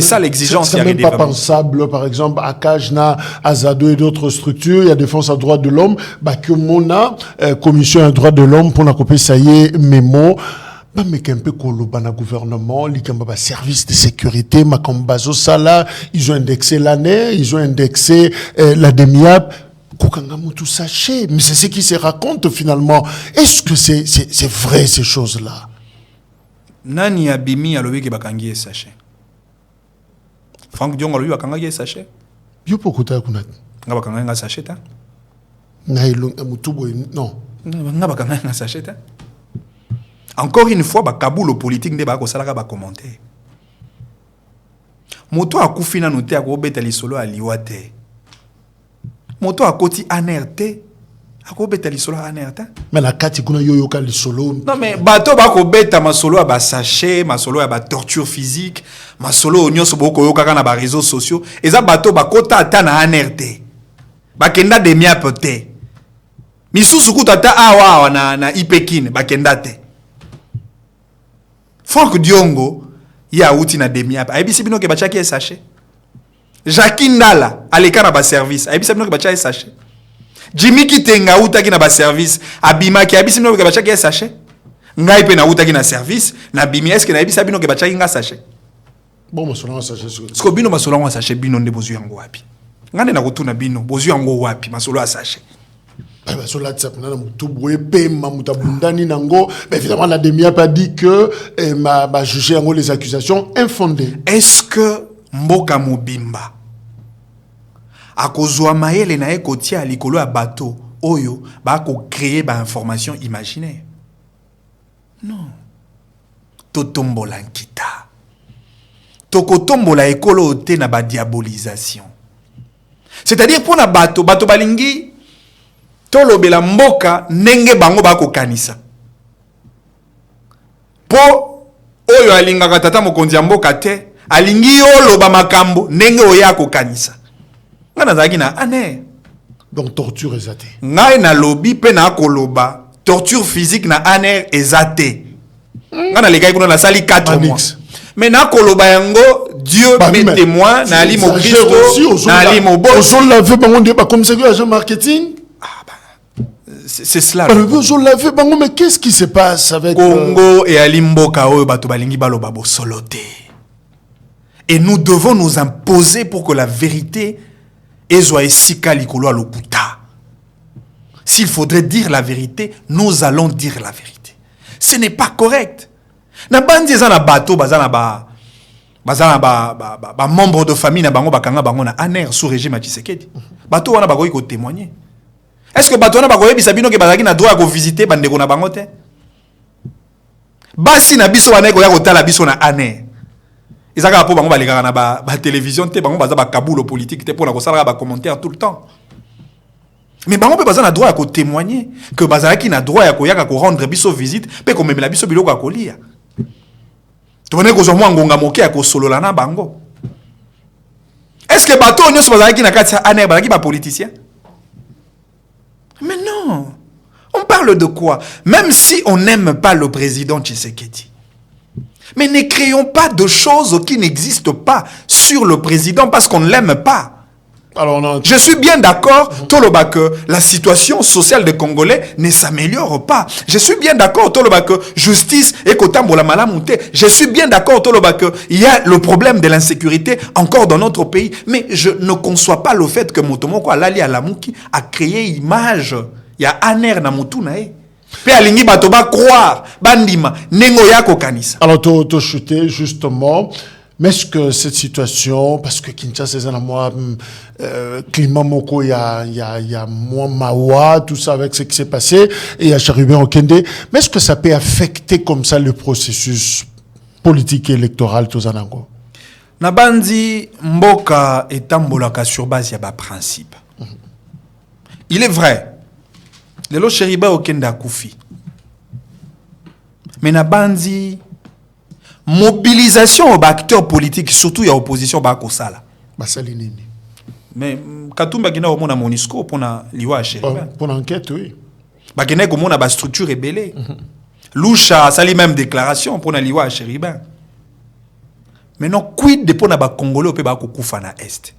ça l'exigence. C'est même pas pensable, par exemple, à Kajna, Azado et d'autres structures, il y a défense à droits de l'homme, bah que Mona, commission à droits de l'homme pour la copie ça y est, mémo. Bah mais qu'un peu kolobana gouvernement, l'ikamba service de sécurité, makambazo sala, ils ont indexé l'année, ils ont indexé la demi-app. Tout sachet, mais c'est ce qui se raconte finalement. Est-ce que c'est vrai ces choses-là? Nani abimi alobi ke bakangi e sachet. Franck Dion alobi bakangi e sachet. Yo pokuta kunat. Nga bakangi nga sachet ta. Na ilong amutubo non. Nga bakangi nga sachet ta. Encore une fois bakabulo politique nde ba ko salaka ba commenter. Moto akufina noté akobeta lisolo aliwate. Moto akoti anerte akobeta lisolo anerte. Mais la kati kuna yoyo ka lisolo. Non mais bato bakobeta masolo ya ba sachet, masolo ya ba torture physique, masolo onyoso boko yoka kana ba réseaux sociaux. Eza bato bakota ata na anerte. Bakenda demia pote. Misusu kutata awa na ipekine bakenda te. Franck Diongo ya uti na demia pa. Ebisi bino ke bachaki e sachet. Jacques Ndala, aleka na ba service, abisa bino ke bacha sachet. Jimmy Kitenga utaki na ba service, abima ki abisa bino ke bacha ke sachet. Ngai pe na utaki na service, na bimi est-ce que na abisa bino ke bacha nga sachet. Bon masolo sachet. Sko bino masolo nga sachet bino nde bozu yango wapi. Ngane na kutuna bino, bozu yango wapi masolo a sachet. Bah sur la tsape na mutuboye pe mamutabundani nango, mais évidemment la demi a pas dit que ma juger yango les accusations infondées. Est-ce que Mboka Mobimba akozwa mayele na ekotia likolo ya bateau oyo ba ko créer ba information imaginaire? Non. Totombola nkita. Tokotombola ekolo te na ba diabolisation. C'est-à-dire pour na bateau balingi tolobela mboka nenge bango ba ko kanisa. Po oyo alingaka tata mokonzi ya mboka te alingi oloba makambo nenge oya ko kanisa. Ngana zaki na ane. Donc torture ezate. Ngai na lobi pe na koloba torture physique na ane ezate. Ngana lekai kuna na sali 4 mois. Mais na koloba yango Dieu met témoin na ali mo Christo na ali mo bo. On l'a bango de ba comme ça agent marketing. Ah bah c'est cela. On l'a vu bango mais qu'est-ce qui se passe avec Congo et ali mboka oyo bato balingi baloba bo solote. Et nous devons nous imposer pour que la vérité soit sika likolo lokuta. S'il faudrait dire la vérité, nous allons dire la vérité. Ce n'est pas correct. Na bandi za na bateau bazana ba membre de famille na bango bakanga bango na aner sous régime Tshisekedi. Bateau wana bakoyi ko témoigner. Est-ce que bateau wana bakoyi bisabino ke bazaki na droit ko visiter bandeko na bango te? Basi na biso wana ko ya ko tala biso na aner. Ils ont pour bango na ba télévision te bango baza ba kabulo politique te pour na ko sala ba commentaire tout le temps. Mais bango pe baza na droit à témoigner que baza ki na droit à ko yaka ko rendre biso visite pe ko memela biso biloko a ko lia. To bone ko zo mo ngonga moke ya ko solola na bango. Est-ce que bato nyoso baza ki na kati ane ba ki ba politicien? Mais non. On parle de quoi? Même si on n'aime pas le président Tshisekedi. Mais ne créons pas de choses qui n'existent pas sur le président parce qu'on ne l'aime pas. Alors, je suis bien d'accord, Toloba, que la situation sociale des Congolais ne s'améliore pas. Je suis bien d'accord, Toloba, que justice et Kotambola Malamouté. Je suis bien d'accord, Toloba, que il y a le problème de l'insécurité encore dans notre pays. Mais je ne conçois pas le fait que Motomoko Alali Alamouki a créé image. Il y a Aner Namutunae. Pe alingi bato ba croire bandima nengo yako kanisa. Alors to chuté justement Mais est-ce que cette situation, parce que Kinshasa, c'est un mois, climat moko, il y a moins mawa, tout ça avec ce qui s'est passé, et il y a Cherubin Okende, mais est-ce que ça peut affecter comme ça le processus politique et électoral, tout ça, nango? Nabandi mboka etambolaka sur base ya ba principe. Il est vrai, lelo Cherubin Okende akufi. Mais Nabandi mobilisation aux acteurs politiques, surtout il y a opposition à Kosala. Mais Katumba Gina au monde Monisco pour na liwa Cherubin. Pour l'enquête, oui. Bagene comme on a ba structure rebelle. Loucha sali même déclaration pour na liwa Cherubin. Mais non quid de pour na ba Congolais pe ba kokufa na est.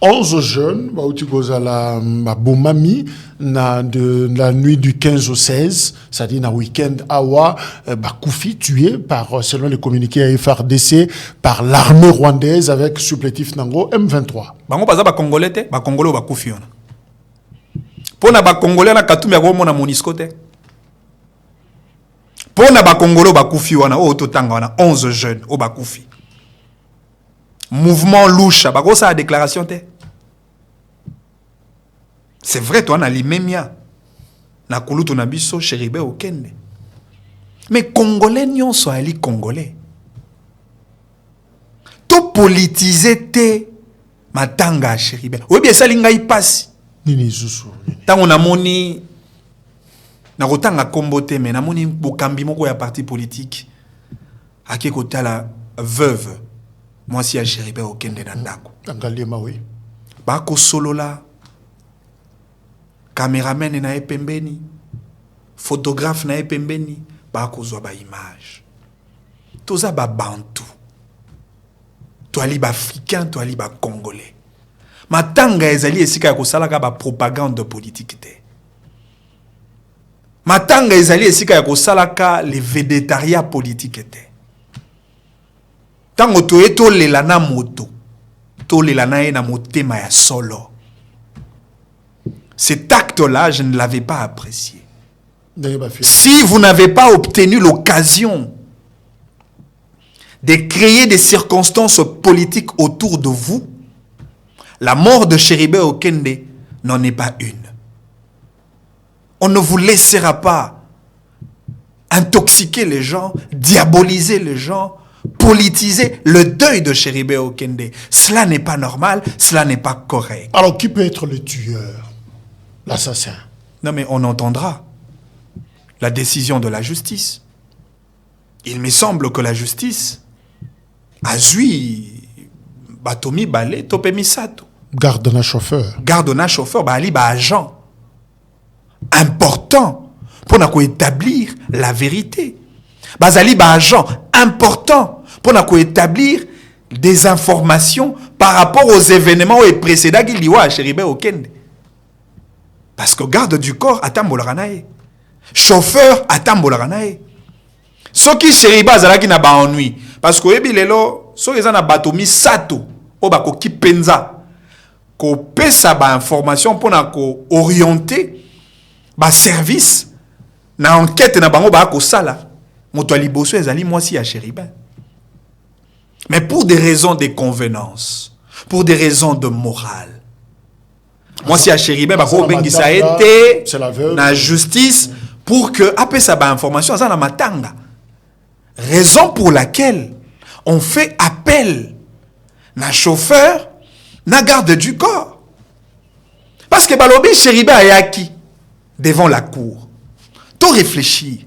11 jeunes, la Bomami, de la nuit du 15 au 16, c'est-à-dire un week-end Awa, Koufi tué par, selon les communiqués à FRDC, par l'armée rwandaise avec supplétif Nango M23. Bango baza ba Congolais te, ba Congolais ba Koufi ona. Pona ba Congolais na Katumbi ya mona Monisco te. Pona ba Congolais ba Koufi ona o totanga wana 11 jeunes o ba Koufi. Mouvement louche, bah ça a déclaration te. C'est vrai toi na limemia. Na kulutu na biso Cherubin Okende. Mais Congolais nyonso ali Congolais. To politiser te matanga Cherubin. Oui bien ça linga y passe. Nini zusu. Tango na moni na kotanga kombote mais na moni bokambi moko ya parti politique. Ake kotala veuve. Moi, si je Cherubin Okende Nandako. Oui. Bako solola. Caméraman na epembeni. Photographe na epembeni. Bako zwa ba image. Toza ba bantu. To ali ba africain, to ali ba congolais. Matanga ezali esika ya kosalaka ba propagande politique te. Matanga ezali esika ya kosalaka le végétariat politique te. Tango to eto lelana moto, to lelana na motema ya solo. Cet acte-là, je ne l'avais pas apprécié. Si vous n'avez pas obtenu l'occasion de créer des circonstances politiques autour de vous, la mort de Cherubin Okende n'en est pas une. On ne vous laissera pas intoxiquer les gens, diaboliser les gens, politiser le deuil de Cherubin Okende. Cela n'est pas normal, cela n'est pas correct. Alors, qui peut être le tueur, l'assassin? Non, mais on entendra la décision de la justice. Il me semble que la justice a zui Batomi Balé Topemi Sato. Garde d'un chauffeur. Garde d'un chauffeur, Ali ba agent. Important pour établir la vérité. Bazali ba agent important pour établir des informations par rapport aux événements et précédents qu'il y a Cherubin Okende. Parce que garde du corps atambolaranae. Chauffeur atambolaranae. Ce qui Cherubin azalaki na ba ennui parce que ebi lelo so ezana batomi sato o bako kipenza ko pesa ba information pour ko orienter ba service na enquête na bango ba ko sala. Moto aliboso ezali mwasi ya Cherubin. Mais pour des raisons de convenance, pour des raisons de morale. Mwasi ya Cherubin ba ko bengisa été na justice pour que après ça ba information ça na matanga. Raison pour laquelle on fait appel na chauffeur na garde du corps. Parce que balobi Cherubin ayaki devant la cour. To réfléchir.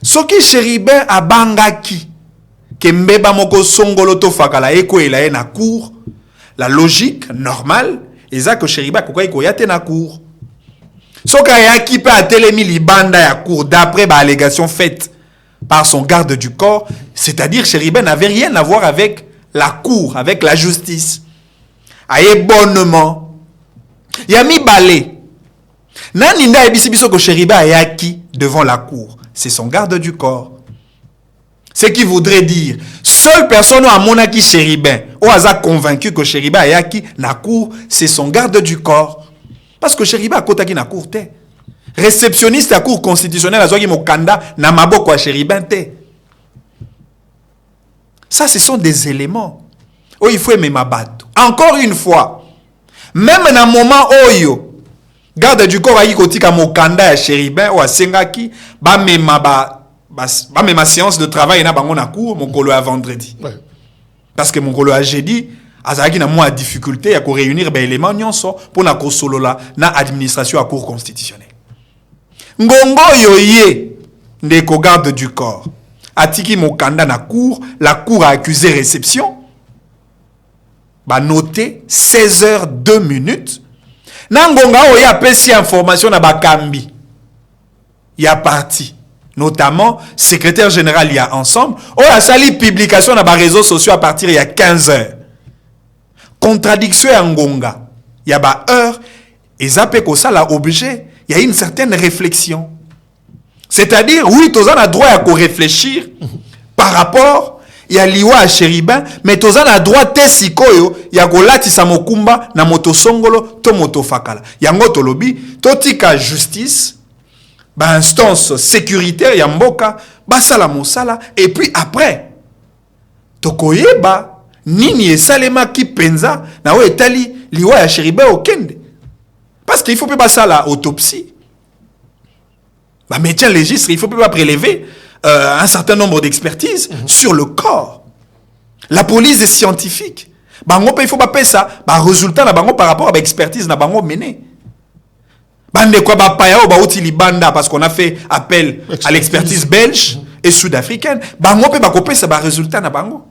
Ce qui Cherubin a bangaki, que mbeba moko songolo to fakala eko elaye na cour, la logique normale, eza que Cherubin kokoy ko yate na cour. Ce qui a yaki pe a telemi libanda ya cour d'après ba allégation faite par son garde du corps, c'est-à-dire Cherubin n'avait rien à voir avec la cour, avec la justice. Aye bonnement. Yami balé. Nani nda ebisi biso ko Cherubin ayaki devant la cour. C'est son garde du corps. Ce qui voudrait dire, seule personne à monaki Cherubin, ou a convaincu que Cherubin ayaki na cour, c'est son garde du corps. Parce que Cherubin a kotaki na cour te. Réceptionniste à cour constitutionnelle à Zogi Mokanda na maboko a Cherubin te. Ça, ce sont des éléments. Oh, il faut aimer ma batte. Encore une fois, même dans un moment où garde du corps ayi kotika mokanda ya Chéribin ou asengaki ba ma séance de travail na bango na cour mokolo à vendredi. Ouais. Parce que mokolo à jeudi azaki na moi difficulté à ko réunir ba éléments nyonso pour na ko solola na administration à cour constitutionnelle. Ngongo yoye ndeko garde du corps atiki mokanda na cour, la cour a accusé réception. Ba noté 16h02. Nangonga oya apesi information na bakambi. Il y a parti. Notamment, secrétaire général il y a ensemble. Oya sali publication na ba réseaux sociaux à partir il y a 15h. Contradiction ya ngonga. Il y a ba heure. Et zape ko sala obligé. Il y a une certaine réflexion. C'est-à-dire, oui, tu as le droit à réfléchir par rapport il y a liwa à Chéribin, mais tu as le droit te sikoyo, il y a golati sa mokumba na moto songolo, to moto fakala. Il y a ngoto lobby, totika justice, ba instance sécuritaire, ya mboka, ba sala mosala, et puis après, tokoyeba, nini e salema ki penza, na o etali liwa à Chéribin au kende. Parce qu'il faut pas ça la autopsie. Bah, médecin légiste, il faut pas prélever un certain nombre d'expertises sur le corps. La police est scientifique. Bango il faut pas payer ça. Bah résultat na bango par rapport à l'expertise na bango mené. Bande quoi ba paya ba outi libanda parce qu'on a fait appel à l'expertise belge et sud-africaine. Bango pe ba copier ça ba résultat na bango.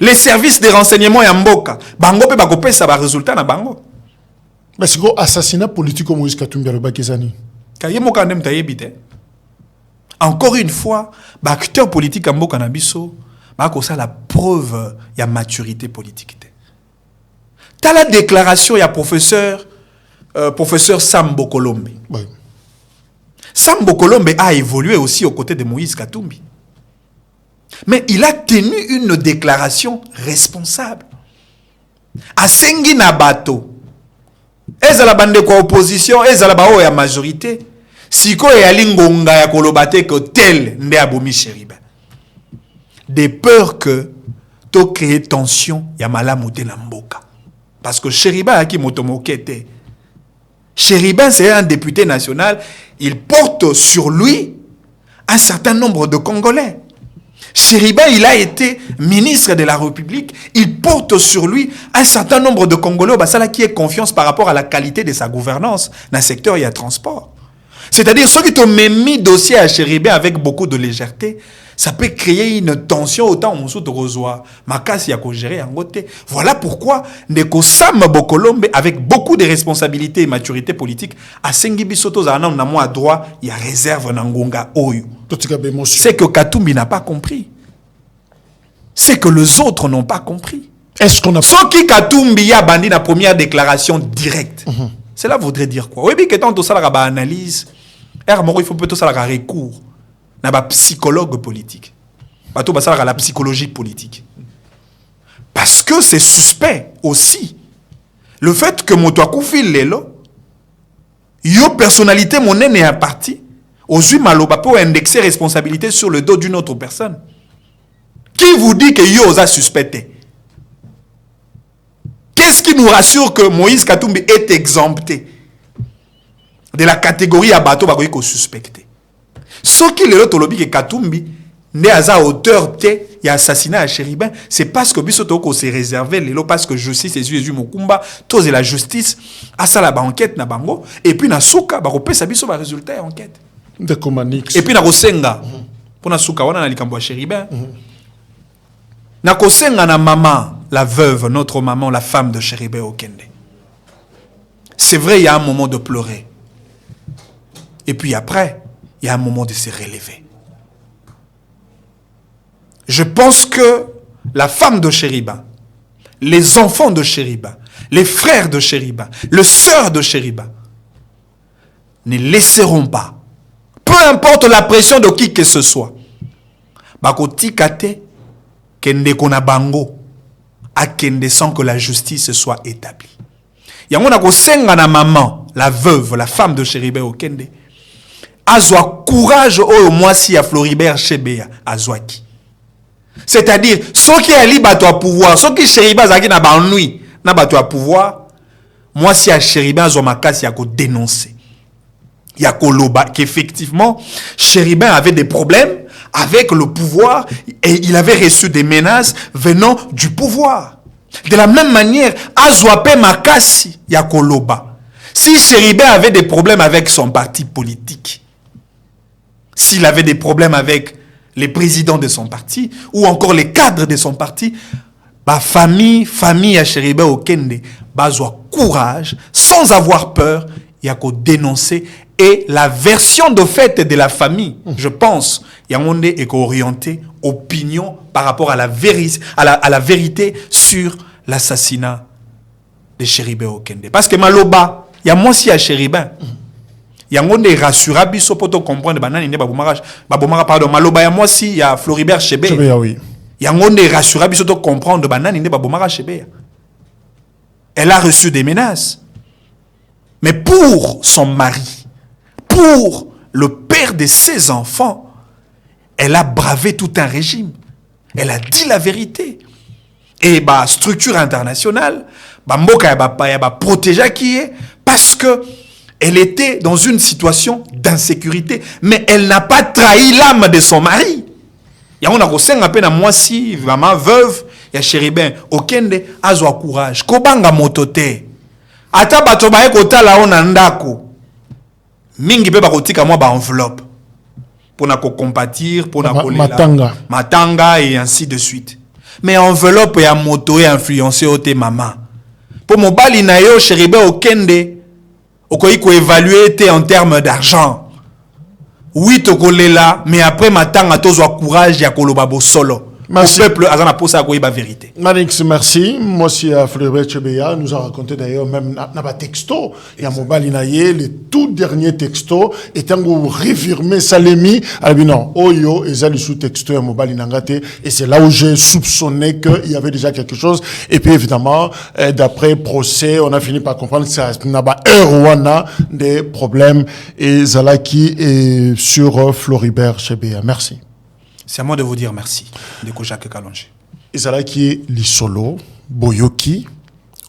Les services de renseignement ya mboka. Bango pe ba copier ça ba résultat na bango. Mais c'est quoi assassinat politique comme Moïse Katumbi Aloba Kezani? Kayemo kandem tayebite. Encore une fois, acteur politique en Bokanabiso, ça la preuve il y a maturité politique. T'as la déclaration il y a professeur Sam Bokolombe. Oui. Sam Bokolombe a évolué aussi aux côtés de Moïse Katumbi. Mais il a tenu une déclaration responsable. A Sengi Nabato, ezala bande kwa opposition, ezala bao ya majorité. Siko e alingonga ya kolobate ko tel nde abomi Chéribin. De peur que to créer tension ya malamu te na mboka. Parce que Chéribin a ki motomokete. Chéribin c'est un député national, il porte sur lui un certain nombre de Congolais. Chéribin, il a été ministre de la République, il porte sur lui un certain nombre de Congolais basala qui est confiance par rapport à la qualité de sa gouvernance dans le secteur il y a transport. C'est-à-dire, ceux qui t'ont même mis dossier à Chéribin avec beaucoup de légèreté, ça peut créer une tension autant on se reçoit. Makasi ya ko gérer en côté. Voilà pourquoi Ndeko Sam Bokolombe, avec beaucoup de responsabilités et maturité politique, à Sengibi Soto Zana, on a moins à droit, il y a réserve Nangonga Oyo. C'est que Katumbi n'a pas compris. C'est que les autres n'ont pas compris. Est-ce qu'on a... Ceux qui Katumbi a bandi la première déclaration directe. Cela voudrait dire quoi? Oui, mais que tant tout ça la analyse, il faut plutôt ça la recours. Na ba psychologue politique. Bato ba ça la psychologie politique. Parce que c'est suspect aussi. Le fait que moto akufil lelo yo personnalité mon est un parti aux maloba pour indexer responsabilité sur le dos d'une autre personne. Qui vous dit que yo osa suspecté? Qu'est-ce qui nous rassure que Moïse Katumbi est exempté de la catégorie à bateau bakoyi ko suspecté? Ce qui est l'autre que Katumbi n'est à hauteur te y a assassinat à Chéribin, c'est parce que Bissotoko s'est réservé l'élo parce que justice et Jésus Mokumba, tous et la justice à ça la enquête na bango et puis na souka ba kopé sa biso ba résultat enquête. De Komanix. Et puis na kosenga pour na souka wana na likambo Chéribin. Na kosenga na maman, la veuve, notre maman, la femme de Chéribin Okende. C'est vrai, il y a un moment de pleurer. Et puis après, il y a un moment de se relever. Je pense que la femme de Chéribin, les enfants de Chéribin, les frères de Chéribin, les sœurs de Chéribin ne laisseront pas, peu importe la pression de qui que ce soit, bakoti kate kende kona bango a kende sans que la justice soit établie. Yango na ko senga na maman, la veuve, la femme de Chéribin Okende, azwa courage oyo mwasi ya Floribert Chebeya azwaki. C'est-à-dire, ceux qui ont bateau à pouvoir, ceux qui Chériba Zaki n'a pas ennui, n'a bateau à pouvoir, moi si à Chériba Zomakas, il y a qu'à dénoncer. Il y a qu'à loba, qu'effectivement, Chériba avait des problèmes avec le pouvoir et il avait reçu des menaces venant du pouvoir. De la même manière, Azwape Makasi, il y a qu'à loba. Si Chériba avait des problèmes avec son parti politique, s'il avait des problèmes avec les présidents de son parti, ou encore les cadres de son parti, bah famille à Chériba Okende, bah courage, sans avoir peur, il y a qu'à dénoncer. Et la version de fait de la famille, je pense, il y a un est orienté opinion par rapport à la vérité sur l'assassinat de Chériba Okende. Parce que Maloba, il y a moi aussi à Chériba. Il y a un monde rassurable, biso pour comprendre banane ne babomara pardon Maloba ya moi si il y a Floribert Chebe. Oui. Il y a un monde rassurable biso pour comprendre banane ne babomara Chebe. Elle a reçu des menaces. Mais pour son mari, pour le père de ses enfants, elle a bravé tout un régime. Elle a dit la vérité. Et bah structure internationale, bah mboka ya ba protéger qui est parce que elle était dans une situation d'insécurité, mais elle n'a pas trahi l'âme de son mari. Il y a un peu moi si maman veuve, il y a Chéribin Okende azwa courage. Kobanga motote. Ata bato ba ekota la ona ndako. Mingi pe ba kotika moi ba enveloppe. Pour na ko compatir, pour na kolela. Matanga et ainsi de suite. Mais enveloppe ya moto et influencer ote maman. Pour mon bali na yo Chéribin Okende il faut évaluer en termes d'argent. Oui, tokolela, mais après matin, à tous courage, ya kolobabo solo. Merci. Le peuple a posé la vérité. Manix, merci. Moi aussi, à Fleuret Chebeya, nous a raconté d'ailleurs même dans texto. Il y a Mobali Naye, le tout dernier texto, étant réfirmé Salemi. Alors, non, Oyo, et Zali sous texto, et Mobali Nangate. Et c'est là où j'ai soupçonné qu'il y avait déjà quelque chose. Et puis, évidemment, d'après procès, on a fini par comprendre que ça n'a pas un des problèmes. Et Zalaki est sur Floribert Chebeya. Merci. C'est à moi de vous dire merci, de Jacques Kalonji. Ezalaki Lisolo, Boyoki,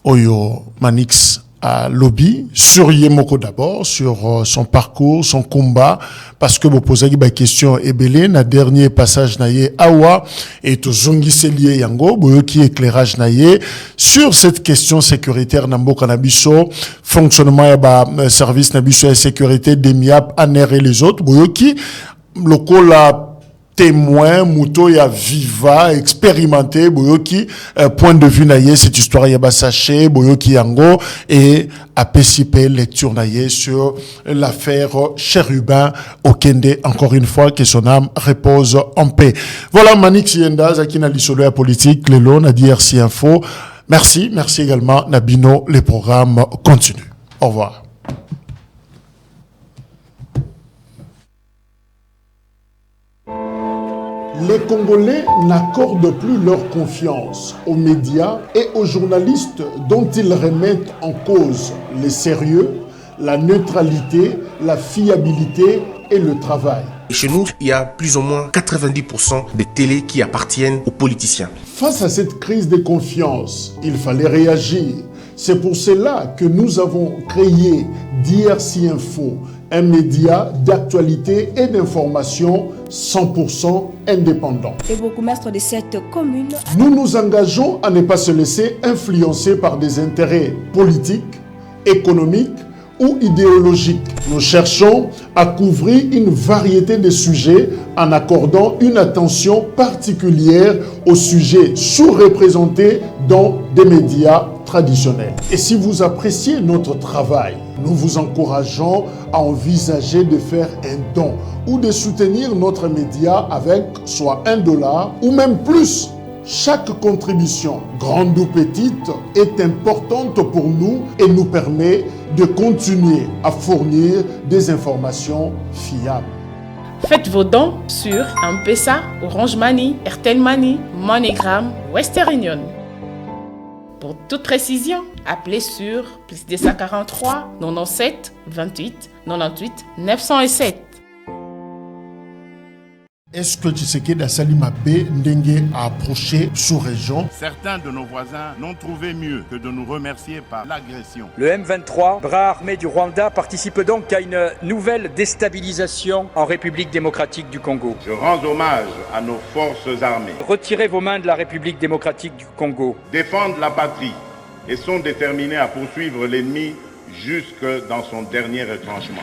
Oyo Manix à Lobby, sur Yemoko d'abord, sur son parcours, son combat, parce que vous posez des questions ébélées, na dernier passage naïe Awa, et to Zongi Selie Yango, Boyoki éclairage naïe, sur cette question sécuritaire Nambo Kanabiso, fonctionnement et service Nabiso et sécurité des MIAP, ANER et les autres, Boyoki, local la témoin, Mouto ya viva, expérimenté, Boyoki, point de vue naïe, cette histoire yaba saché, Boyoki Yango, et a participé lecture naïe sur l'affaire Chérubin Okende, encore une fois, que son âme repose en paix. Voilà, Manix Yenda, Zakina Lissolo à politique, Lélo, Nadi RC Info. Merci également, Nabino, les programmes continuent. Au revoir. Les Congolais n'accordent plus leur confiance aux médias et aux journalistes dont ils remettent en cause le sérieux, la neutralité, la fiabilité et le travail. Chez nous, il y a plus ou moins 90% des télés qui appartiennent aux politiciens. Face à cette crise de confiance, il fallait réagir. C'est pour cela que nous avons créé DRC Info, un média d'actualité et d'information 100% indépendant. Et bourgmestre de cette commune. Nous nous engageons à ne pas se laisser influencer par des intérêts politiques, économiques ou idéologiques. Nous cherchons à couvrir une variété de sujets en accordant une attention particulière aux sujets sous-représentés dans des médias traditionnels. Et si vous appréciez notre travail, nous vous encourageons à envisager de faire un don ou de soutenir notre média avec soit $1 ou même plus. Chaque contribution, grande ou petite, est importante pour nous et nous permet de continuer à fournir des informations fiables. Faites vos dons sur M-Pesa, Orange Money, Airtel Money, MoneyGram, Western Union. Pour toute précision, appelez sur +243 97 28 98 907. Est-ce que Tshisekedi Asali Mabé Ndenge a approché sous-région? Certains de nos voisins n'ont trouvé mieux que de nous remercier par l'agression. Le M23, bras armé du Rwanda, participe donc à une nouvelle déstabilisation en République démocratique du Congo. Je rends hommage à nos forces armées. Retirez vos mains de la République démocratique du Congo. Défendent la patrie et sont déterminés à poursuivre l'ennemi jusque dans son dernier retranchement.